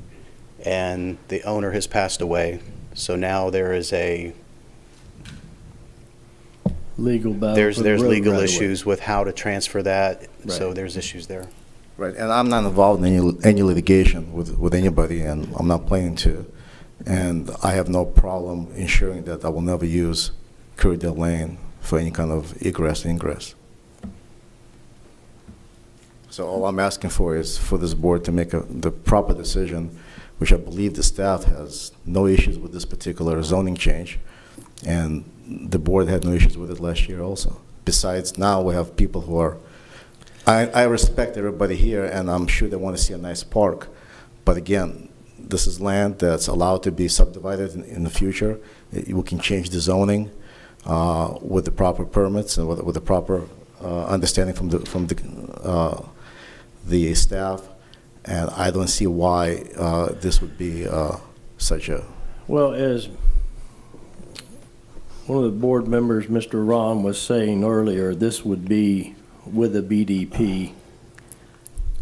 and the owner has passed away. So now there is a legal battle. There's for the road legal right-of-way. issues with how to transfer that. So Right. there's issues there. Right, and I'm not involved in any litigation with anybody, and I'm not planning to. And I have no problem ensuring that I will never use Currydale Lane for any kind of egress, ingress. So all I'm asking for is for this board to make the proper decision, which I believe the staff has no issues with this particular zoning change, and the board had no issues with it last year also. Besides, now we have people who are, I respect everybody here, and I'm sure they want to see a nice park, but again, this is land that's allowed to be subdivided in the future. We can change the zoning with the proper permits and with the proper understanding from the staff, and I don't see why this would be such a... Well, as one of the board members, Mr. Ron, was saying earlier, this would be with a BDP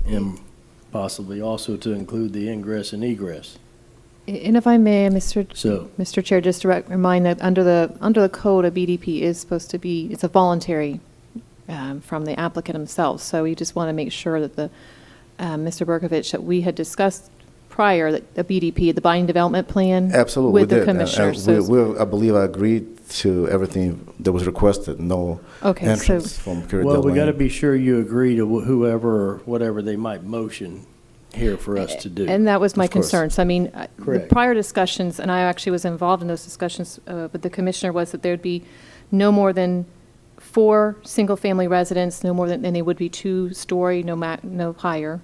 and possibly also to include the ingress and egress. And if I may, So- Mr. Chair, just to remind that under the code, a BDP is supposed to be, it's a voluntary from the applicant himself. So we just want to make sure that Mr. Berkovich, that we had discussed prior, that a BDP, the binding development plan. Absolutely, with we the did. commissioners. And So- I believe I agreed to everything that was requested, no Okay, entrance so- from Currydale Well, we got to Lane. be sure you agree to whoever or whatever they might motion here for us to do. And that was my Of course. concern. So, I mean, the Correct. prior discussions, and I actually was involved in those discussions with the commissioner, was that there'd be no more than 4 single-family residents, no more than, and they would be 2-story, no higher,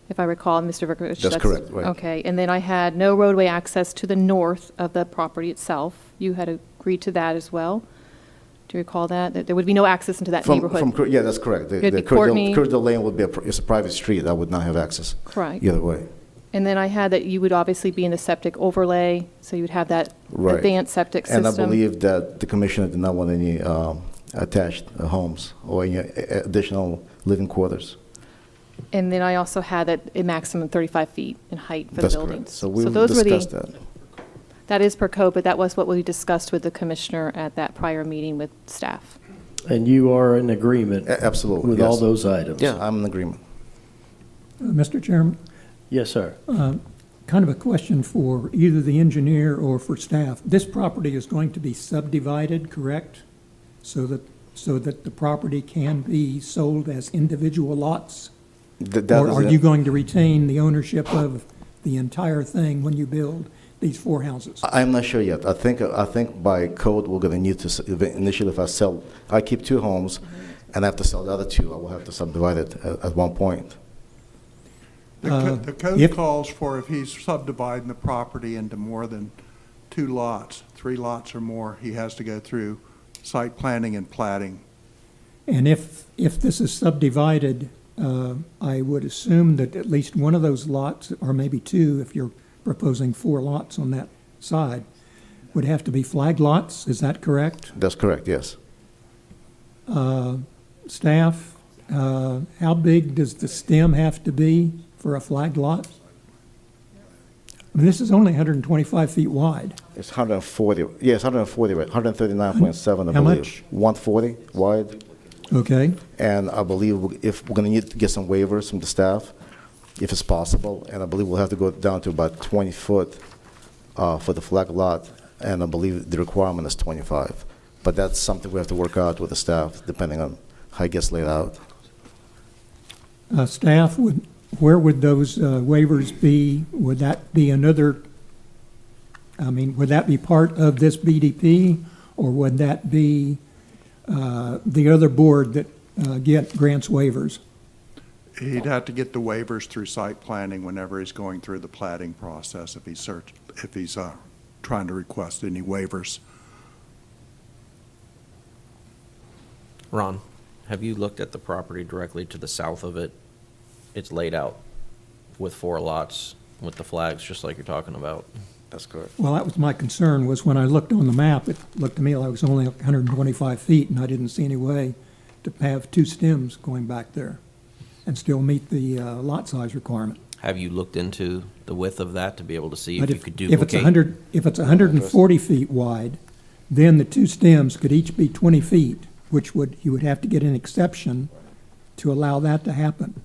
if I recall, Mr. Verkovich. That's correct, right. Okay, and then I had no roadway access to the north of the property itself. You had agreed to that as well. Do you recall that? That there would be no access into that neighborhood? Yeah, that's correct. It'd be Courtney. Currydale Lane would be it's a private street. I would not have access. Correct. Either way. And then I had that you would obviously be in the septic overlay, so you'd have that Right. advanced septic system. And I believe that the commissioner did not want any attached homes or any additional living quarters. And then I also had that a maximum 35 feet in height for the That's buildings. correct. So we those were discussed that. That is per code, but that was what we discussed with the commissioner at that prior meeting with staff. And you are in agreement Absolutely. with all yes. those items? Yeah, I'm in agreement. Mr. Chairman, Yes, sir. kind of a question for either the engineer or for staff. This property is going to be subdivided, correct? So that the property can be sold as individual lots? That Or is are it. you going to retain the ownership of the entire thing when you build these 4 houses? I'm not sure yet. I think by code, we're going to need to, initially if I keep 2 homes and I have to sell the other 2, I will have to subdivide it at one point. The code if- calls for if he's subdividing the property into more than 2 lots, 3 lots or more, he has to go through site planning and plating. And if this is subdivided, I would assume that at least one of those lots, or maybe 2, if you're proposing 4 lots on that side, would have to be flag lots, is that correct? That's correct, yes. staff, how big does the stem have to be for a flagged lot? I mean, this is only 125 feet wide. It's 140, yes, 140, right, 139.7, I How believe. much? 140 wide. Okay. And I believe if we're gonna need to get some waivers from the staff, if it's possible, and I believe we'll have to go down to about 20 foot for the flag lot, and I believe the requirement is 25. But that's something we have to work out with the staff, depending on how it gets laid out. Staff, where would those waivers be? Would that be another, I mean, would that be part of this BDP, or would that be the other board that grants waivers? He'd have to get the waivers through site planning whenever he's going through the plating process, if he's trying to request any waivers. Ron, have you looked at the property directly to the south of it? It's laid out with 4 lots with the flags, just like you're talking about. That's correct. Well, that was my concern, was when I looked on the map, it looked to me like it was only 125 feet, and I didn't see any way to have 2 stems going back there and still meet the lot size requirement. Have you looked into the width of that to be able to see But if you could if it's duplicate? if it's 140 feet wide, then the 2 stems could each be 20 feet, which you would have to get an exception to allow that to happen.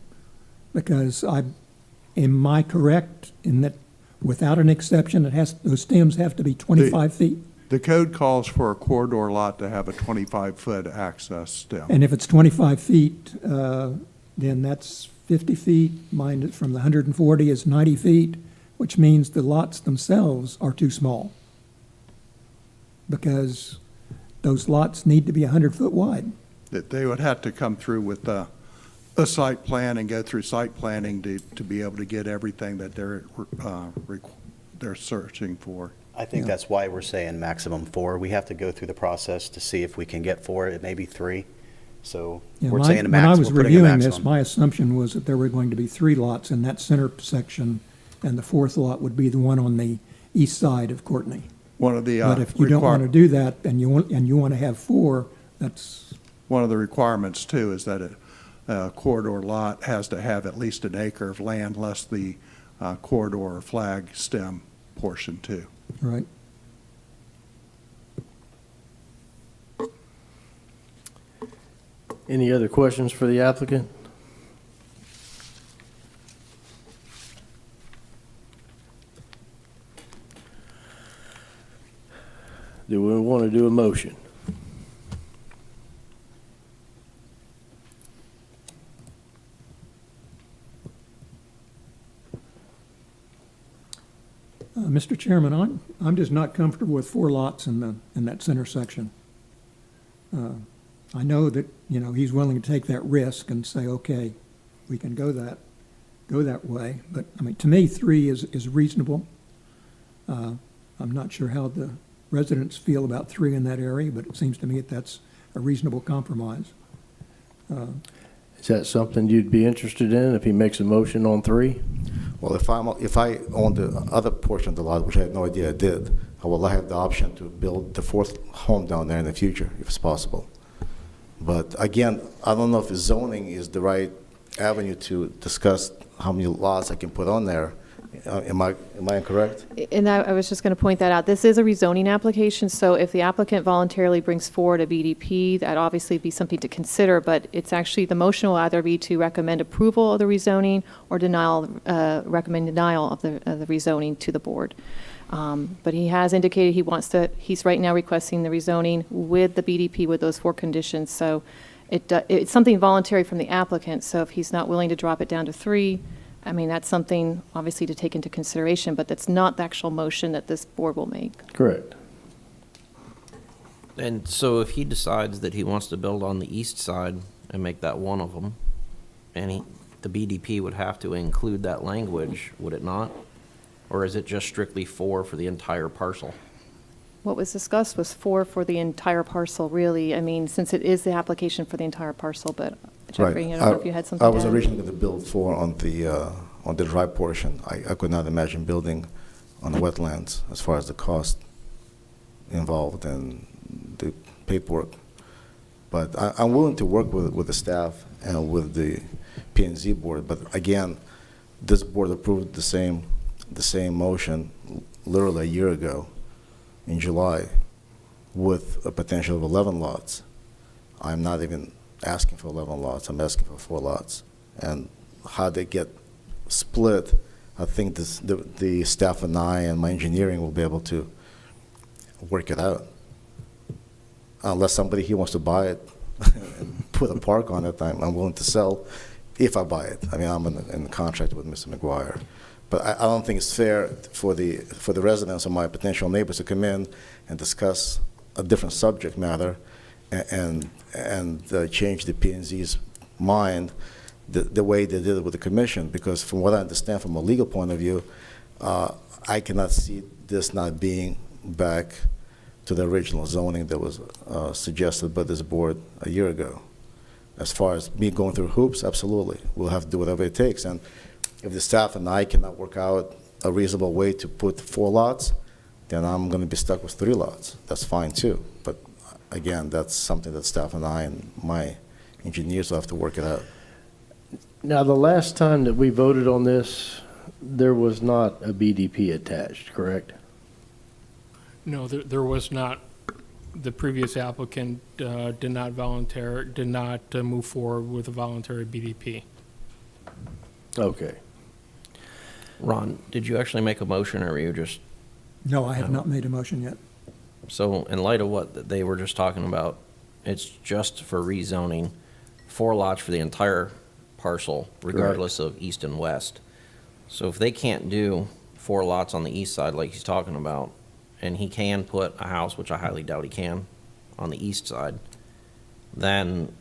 Because am I correct in that without an exception, those stems have to be 25 feet? The code calls for a corridor lot to have a 25-foot access stem. And if it's 25 feet, then that's 50 feet, minus from the 140 is 90 feet, which means the lots themselves are too small. Because those lots need to be 100 foot wide. That they would have to come through with a site plan and go through site planning to be able to get everything that they're searching for. I think that's why we're saying maximum 4. We have to go through the process to see if we can get 4. It may be 3. So Yeah, we're saying a when I maximum. was reviewing this, my assumption was that there were going to be 3 lots in that center section, and the 4th lot would be the one on the east side of Courtney. One of the But if you don't want to do that, and you want to have 4, that's, one of the requirements too is that a corridor lot has to have at least an acre of land less the corridor or flag stem portion too. right. Any other questions for the applicant? Do we want to do a motion? Mr. Chairman, I'm just not comfortable with 4 lots in that center section. I know that, he's willing to take that risk and say, okay, we can go that way. But, I mean, to me, 3 is reasonable. I'm not sure how the residents feel about 3 in that area, but it seems to me that that's a reasonable compromise. Is that something you'd be interested in if he makes a motion on 3? Well, if I own the other portion of the lot, which I had no idea I did, I will have the option to build the 4th home down there in the future, if it's possible. But again, I don't know if zoning is the right avenue to discuss how many lots I can put on there. Am I incorrect? And I was just going to point that out. This is a rezoning application, so if the applicant voluntarily brings forward a BDP, that'd obviously be something to consider, but it's actually, the motion will either be to recommend approval of the rezoning or recommend denial of the rezoning to the board. But he has indicated he's right now requesting the rezoning with the BDP with those 4 conditions, so it's something voluntary from the applicant, so if he's not willing to drop it down to 3, I mean, that's something obviously to take into consideration, but that's not the actual motion that this board will make. Correct. And so if he decides that he wants to build on the east side and make that one of them, and the BDP would have to include that language, would it not? Or is it just strictly 4 for the entire parcel? What was discussed was 4 for the entire parcel, really. I mean, since it is the application for the entire parcel, but Jeffrey, I don't know if you had something I to was add. originally going to build 4 on the dry portion. I could not imagine building on the wetlands as far as the cost involved and the paperwork. But I'm willing to work with the staff and with the P&Z board. But again, this board approved the same motion literally a year ago in July with a potential of 11 lots. I'm not even asking for 11 lots. I'm asking for 4 lots. And how they get split, I think the staff and I and my engineering will be able to work it out. Unless somebody here wants to buy it and put a park on it, I'm willing to sell if I buy it. I mean, I'm in contract with Mr. McGuire. But I don't think it's fair for the residents or my potential neighbors to come in and discuss a different subject matter and change the P&Z's mind the way they did it with the commission. Because from what I understand from a legal point of view, I cannot see this not being back to the original zoning that was suggested by this board a year ago. As far as me going through hoops, absolutely. We'll have to do whatever it takes. And if the staff and I cannot work out a reasonable way to put 4 lots, then I'm going to be stuck with 3 lots. That's fine too. But again, that's something that staff and I and my engineers will have to work it out. Now, the last time that we voted on this, there was not a BDP attached, correct? No, there was not. The previous applicant did not move forward with a voluntary BDP. Okay. Ron, did you actually make a motion, or were you just? No, I have not made a motion yet. So in light of what they were just talking about, it's just for rezoning, 4 lots for the entire parcel, regardless of east and west. So if they can't do 4 lots on the east side like he's talking about, and he can put a house, which I highly doubt he can, on the east side, then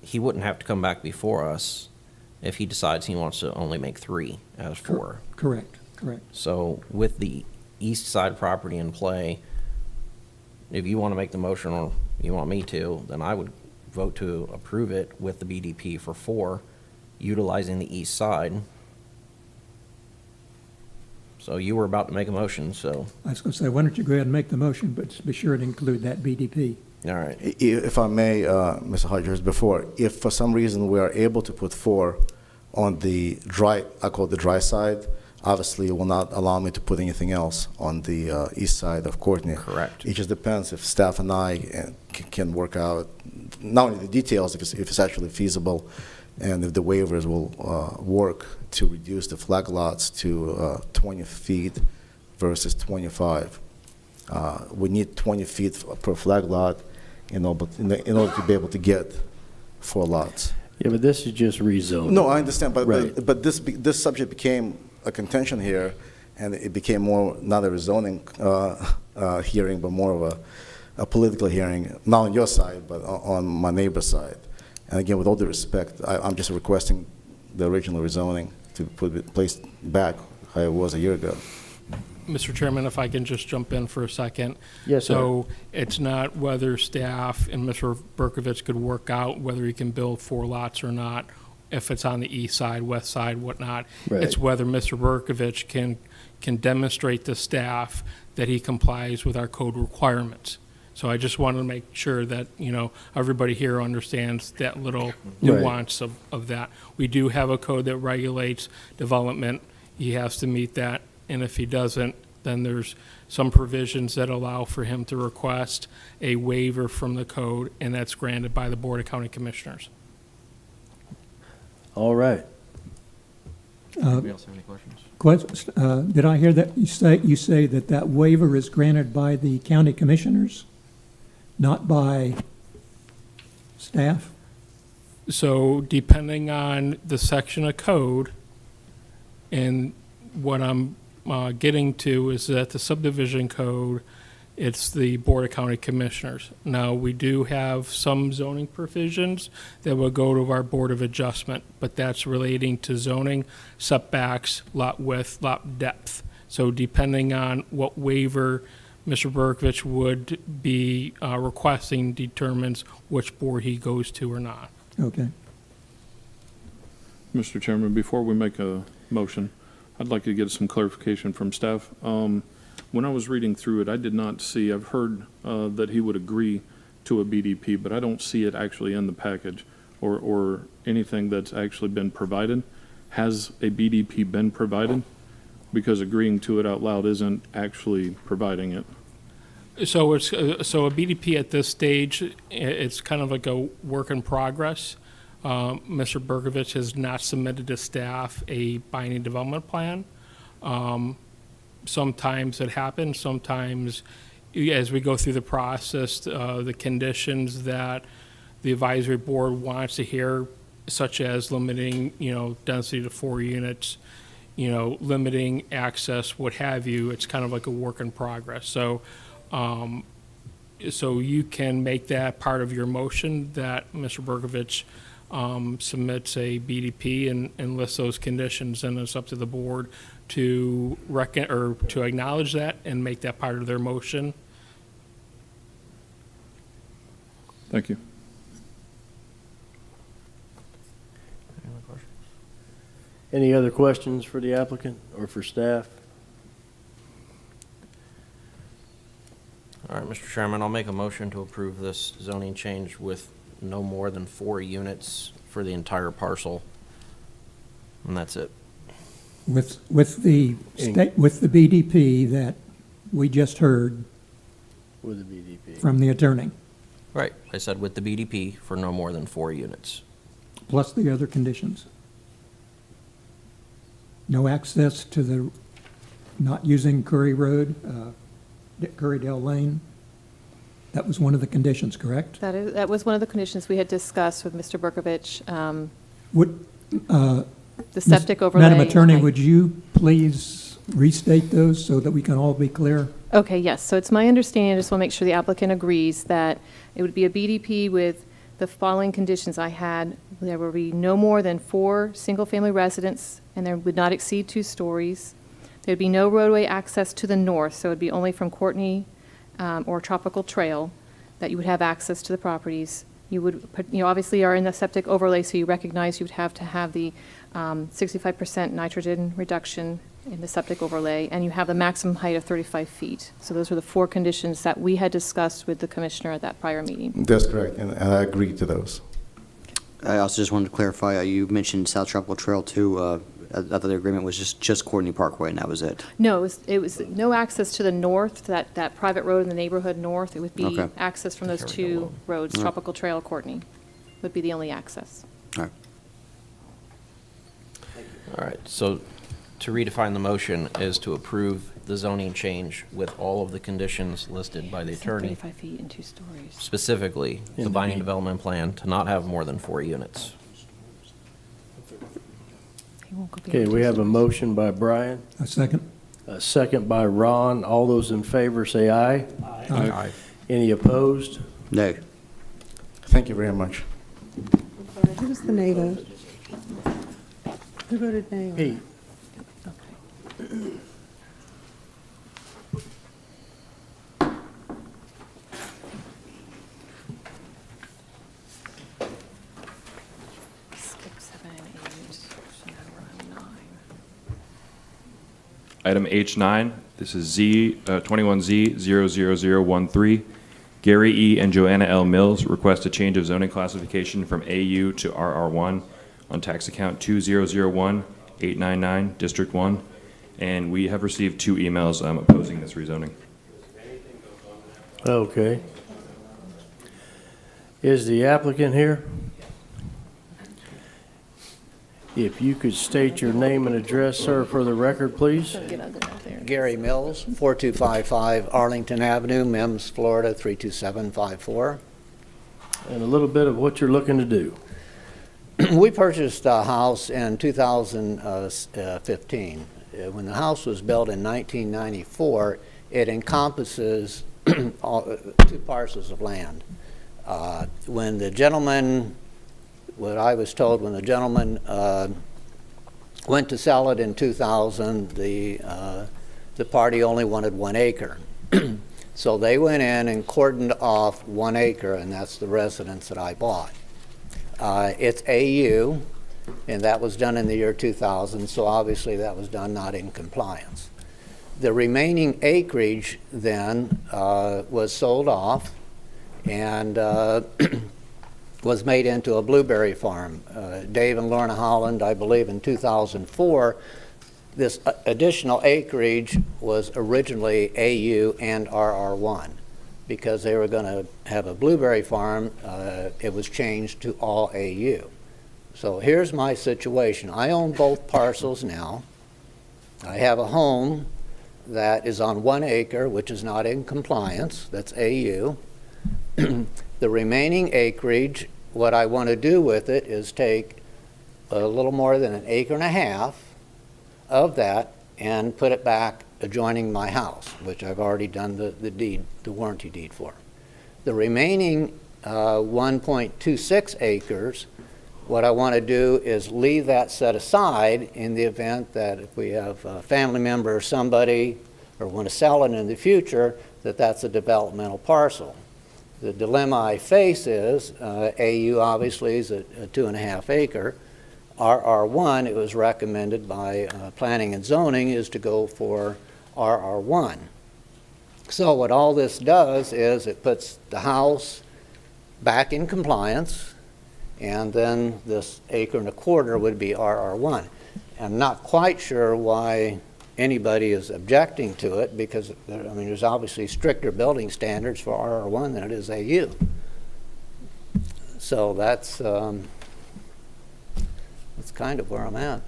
he wouldn't have to come back before us if he decides he wants to only make 3 out of 4. Correct. So with the east side property in play, if you want to make the motion or you want me to, then I would vote to approve it with the BDP for 4, utilizing the east side. So you were about to make a motion, so. I was going to say, why don't you go ahead and make the motion, but be sure to include that BDP. All right. If I may, Mr. Hodges, before, if for some reason we are able to put 4 on the dry, I call it the dry side, obviously it will not allow me to put anything else on the east side of Courtney. Correct. It just depends if staff and I can work out not only the details, if it's actually feasible, and if the waivers will work to reduce the flag lots to 20 feet versus 25. We need 20 feet per flag lot in order to be able to get 4 lots. Yeah, but this is just rezoning. No, I understand, but Right. but this subject became a contention here, and it became more not a rezoning hearing, but more of a political hearing, not on your side, but on my neighbor's side. And again, with all due respect, I'm just requesting the original rezoning to put it placed back how it was a year ago. Mr. Chairman, if I can just jump in for a second. Yes, sir. So it's not whether staff and Mr. Berkovich could work out whether he can build 4 lots or not, if it's on the east side, west side, whatnot. Right. It's whether Mr. Berkovich can demonstrate to staff that he complies with our code requirements. So I just wanted to make sure that, everybody here understands that little nuance of that. We do have a code that regulates development. He has to meet that. And if he doesn't, then there's some provisions that allow for him to request a waiver from the code, and that's granted by the Board of County Commissioners. All right. Anybody else have any questions? Did I hear that you say that waiver is granted by the county commissioners, not by staff? So depending on the section of code, and what I'm getting to is that the subdivision code, it's the Board of County Commissioners. Now, we do have some zoning provisions that will go to our Board of Adjustment, but that's relating to zoning, setbacks, lot width, lot depth. So depending on what waiver Mr. Berkovich would be requesting determines which board he goes to or not. Okay. Mr. Chairman, before we make a motion, I'd like to get some clarification from staff. When I was reading through it, I did not see, I've heard that he would agree to a BDP, but I don't see it actually in the package or anything that's actually been provided. Has a BDP been provided? Because agreeing to it out loud isn't actually providing it. So it's, so a BDP at this stage, it's kind of like a work in progress. Mr. Bergovich has not submitted to staff a binding development plan. Sometimes it happens, sometimes as we go through the process, the conditions that the advisory board wants to hear, such as limiting, density to 4 units, limiting access, what have you, it's kind of like a work in progress. So, so you can make that part of your motion that Mr. Bergovich submits a BDP and lists those conditions, and it's up to the board to to acknowledge that and make that part of their motion. Thank you. Any other questions for the applicant or for staff? All right, Mr. Chairman, I'll make a motion to approve this zoning change with no more than 4 units for the entire parcel. And that's it. With the BDP that we just heard With the BDP. from the attorney, Right, I said with the BDP for no more than 4 units. plus the other conditions. No access to the, not using Curry Road, Currydale Lane. That was one of the conditions, correct? That was one of the conditions we had discussed with Mr. Berkovich. Would, The septic overlay. Madam Attorney, height. would you please restate those so that we can all be clear? Okay, yes. So it's my understanding, I just want to make sure the applicant agrees that it would be a BDP with the following conditions I had. There will be no more than 4 single-family residents, and there would not exceed 2 stories. There'd be no roadway access to the north, so it'd be only from Courtney or Tropical Trail that you would have access to the properties. You would, obviously are in the septic overlay, so you recognize you would have to have the 65% nitrogen reduction in the septic overlay, and you have the maximum height of 35 feet. So those were the 4 conditions that we had discussed with the commissioner at that prior meeting. That's correct, and I agree to those. I also just wanted to clarify, you mentioned South Tropical Trail too. I thought the agreement was just Courtney Parkway, and that was it. No, it was no access to the north, that private road in the neighborhood north. It would be Okay. access from those 2 roads, All right. Tropical Trail, Courtney, would be the only access. All right. All right, so to redefine the motion is to approve the zoning change with all of the conditions listed by the attorney, 35 feet and 2 stories. specifically the binding development plan to not have more than 4 units. He won't go Okay, beyond we 2 have a stories. motion by Brian, A second? a second by Ron. All those in favor say aye. Aye. Any opposed? No. Thank you very much. Who was the nay vote? Who voted nay? on Pete. Okay. Skip 7 and 8, so now we're on 9. Item H9, this is 21Z00013. Gary E. and Joanna L. Mills request a change of zoning classification from AU to RR1 on tax account 2001899, District 1. And we have received 2 emails opposing this rezoning. Okay. Is the applicant here? If you could state your name and address, sir, for the record, please. Don't get ugly out there. Gary Mills, 4255 Arlington Avenue, Mims, Florida, 32754. And a little bit of what you're looking to do. We purchased a house in 2015. When the house was built in 1994, it encompasses 2 parcels of land. When the gentleman, what I was told, when the gentleman went to sell it in 2000, the party only wanted 1 acre. So they went in and cordoned off 1 acre, and that's the residence that I bought. It's AU, and that was done in the year 2000, so obviously that was done not in compliance. The remaining acreage then was sold off, and was made into a blueberry farm. Dave and Lorna Holland, I believe in 2004, this additional acreage was originally AU and RR1. Because they were going to have a blueberry farm, it was changed to all AU. So here's my situation. I own both parcels now. I have a home that is on 1 acre, which is not in compliance. That's AU. The remaining acreage, what I want to do with it is take a little more than 1.5 acres of that and put it back adjoining my house, which I've already done the deed, the warranty deed for. The remaining 1.26 acres, what I want to do is leave that set aside in the event that if we have a family member or somebody or want to sell it in the future, that's a developmental parcel. The dilemma I face is AU obviously is a 2.5 acre. RR1, it was recommended by Planning and Zoning, is to go for RR1. So what all this does is it puts the house back in compliance, and then this 1.25 acres would be RR1. I'm not quite sure why anybody is objecting to it, because there's obviously stricter building standards for RR1 than it is AU. So that's kind of where I'm at.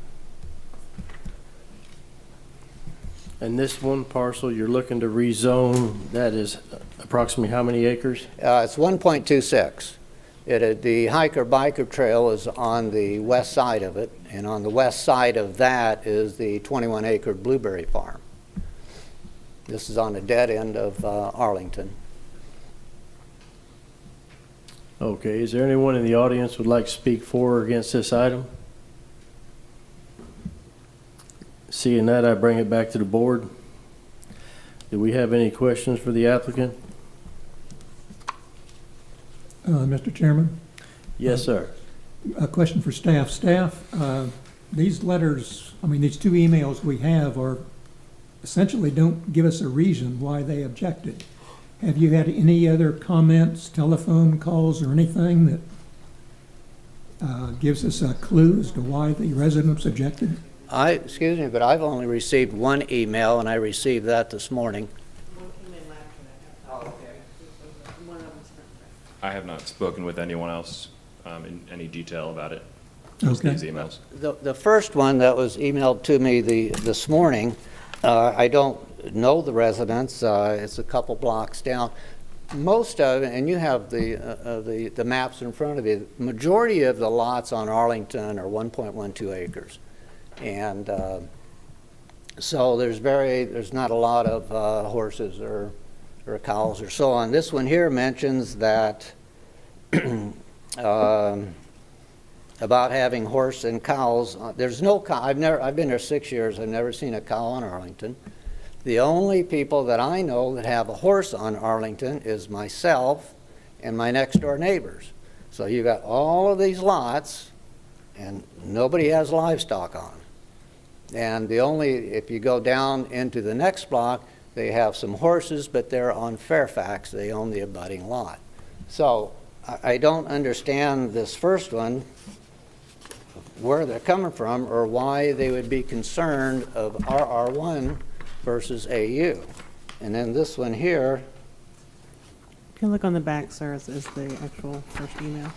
And this one parcel you're looking to rezone, that is approximately how many acres? It's 1.26. The hiker-biker trail is on the west side of it, and on the west side of that is the 21-acre blueberry farm. This is on the dead end of Arlington. Okay, is there anyone in the audience would like to speak for or against this item? Seeing that, I bring it back to the board. Do we have any questions for the applicant? Mr. Chairman? Yes, sir. A question for staff. Staff, these letters, these 2 emails we have are essentially don't give us a reason why they objected. Have you had any other comments, telephone calls, or anything that gives us a clue as to why the residents objected? Excuse me, but I've only received 1 email, and I received that this morning. I have not spoken with anyone else in any detail about it. Okay. These emails. The first one that was emailed to me this morning, I don't know the residents. It's a couple blocks down. Most of it, and you have the maps in front of you, the majority of the lots on Arlington are 1.12 acres. And so there's not a lot of horses or cows or so on. This one here mentions that about having horse and cows. There's no cow. I've been there 6 years. I've never seen a cow on Arlington. The only people that I know that have a horse on Arlington is myself and my next door neighbors. So you got all of these lots, and nobody has livestock on them. And if you go down into the next block, they have some horses, but they're on Fairfax. They own the abutting lot. So I don't understand this first one, where they're coming from, or why they would be concerned of RR1 versus AU. And then this one here. You can look on the back, sir, is the actual first email.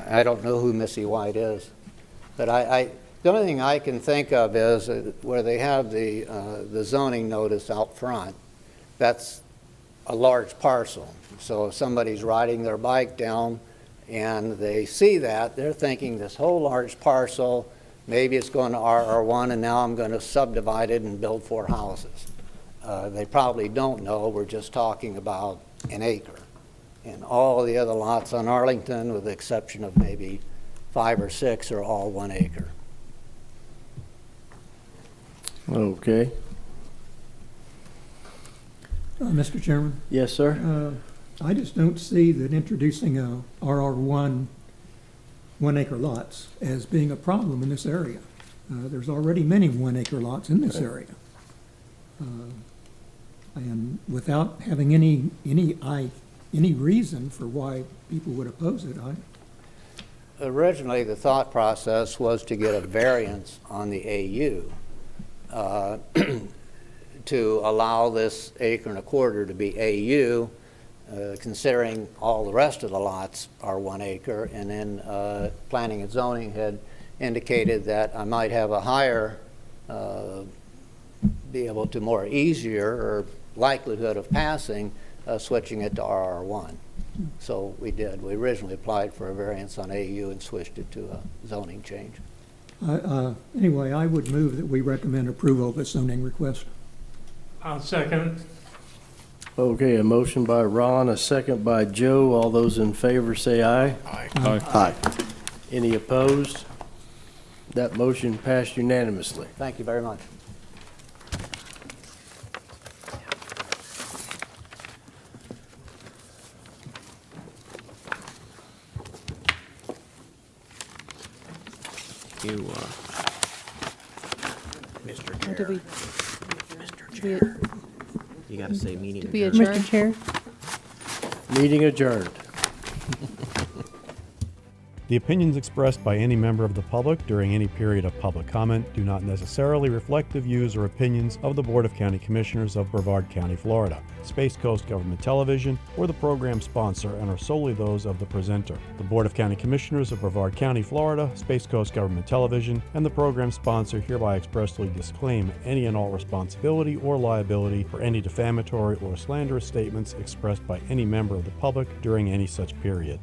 I don't know who Missy White is, but the only thing I can think of is where they have the zoning notice out front. That's a large parcel. So if somebody's riding their bike down and they see that, they're thinking this whole large parcel, maybe it's going to RR1, and now I'm going to subdivide it and build 4 houses. They probably don't know we're just talking about 1 acre. And all the other lots on Arlington, with the exception of maybe 5 or 6, are all 1 acre. Okay. Mr. Chairman? Yes, sir. I just don't see that introducing a RR1 1 acre lots as being a problem in this area. There's already many 1 acre lots in this area. And without having any reason for why people would oppose it, Originally, the thought process was to get a variance on the AU to allow this acre and a quarter to be AU, considering all the rest of the lots are 1 acre, and then planning and zoning had indicated that I might have a higher, be able to more easier or likelihood of passing, switching it to RR1. So we did. We originally applied for a variance on AU and switched it to a zoning change. anyway, I would move that we recommend approval of the zoning request. I'll second. Okay, a motion by Ron, a second by Joe. All those in favor say aye. Aye. Aye. Any opposed? That motion passed unanimously. Thank you very much. You, Or did we, you gotta say meeting did we adjourned. adjourn? Meeting adjourned. The opinions expressed by any member of the public during any period of public comment do not necessarily reflect the views or opinions of the Board of County Commissioners of Brevard County, Florida, Space Coast Government Television, or the program sponsor, and are solely those of the presenter. The Board of County Commissioners of Brevard County, Florida, Space Coast Government Television, and the program sponsor hereby expressly disclaim any and all responsibility or liability for any defamatory or slanderous statements expressed by any member of the public during any such period.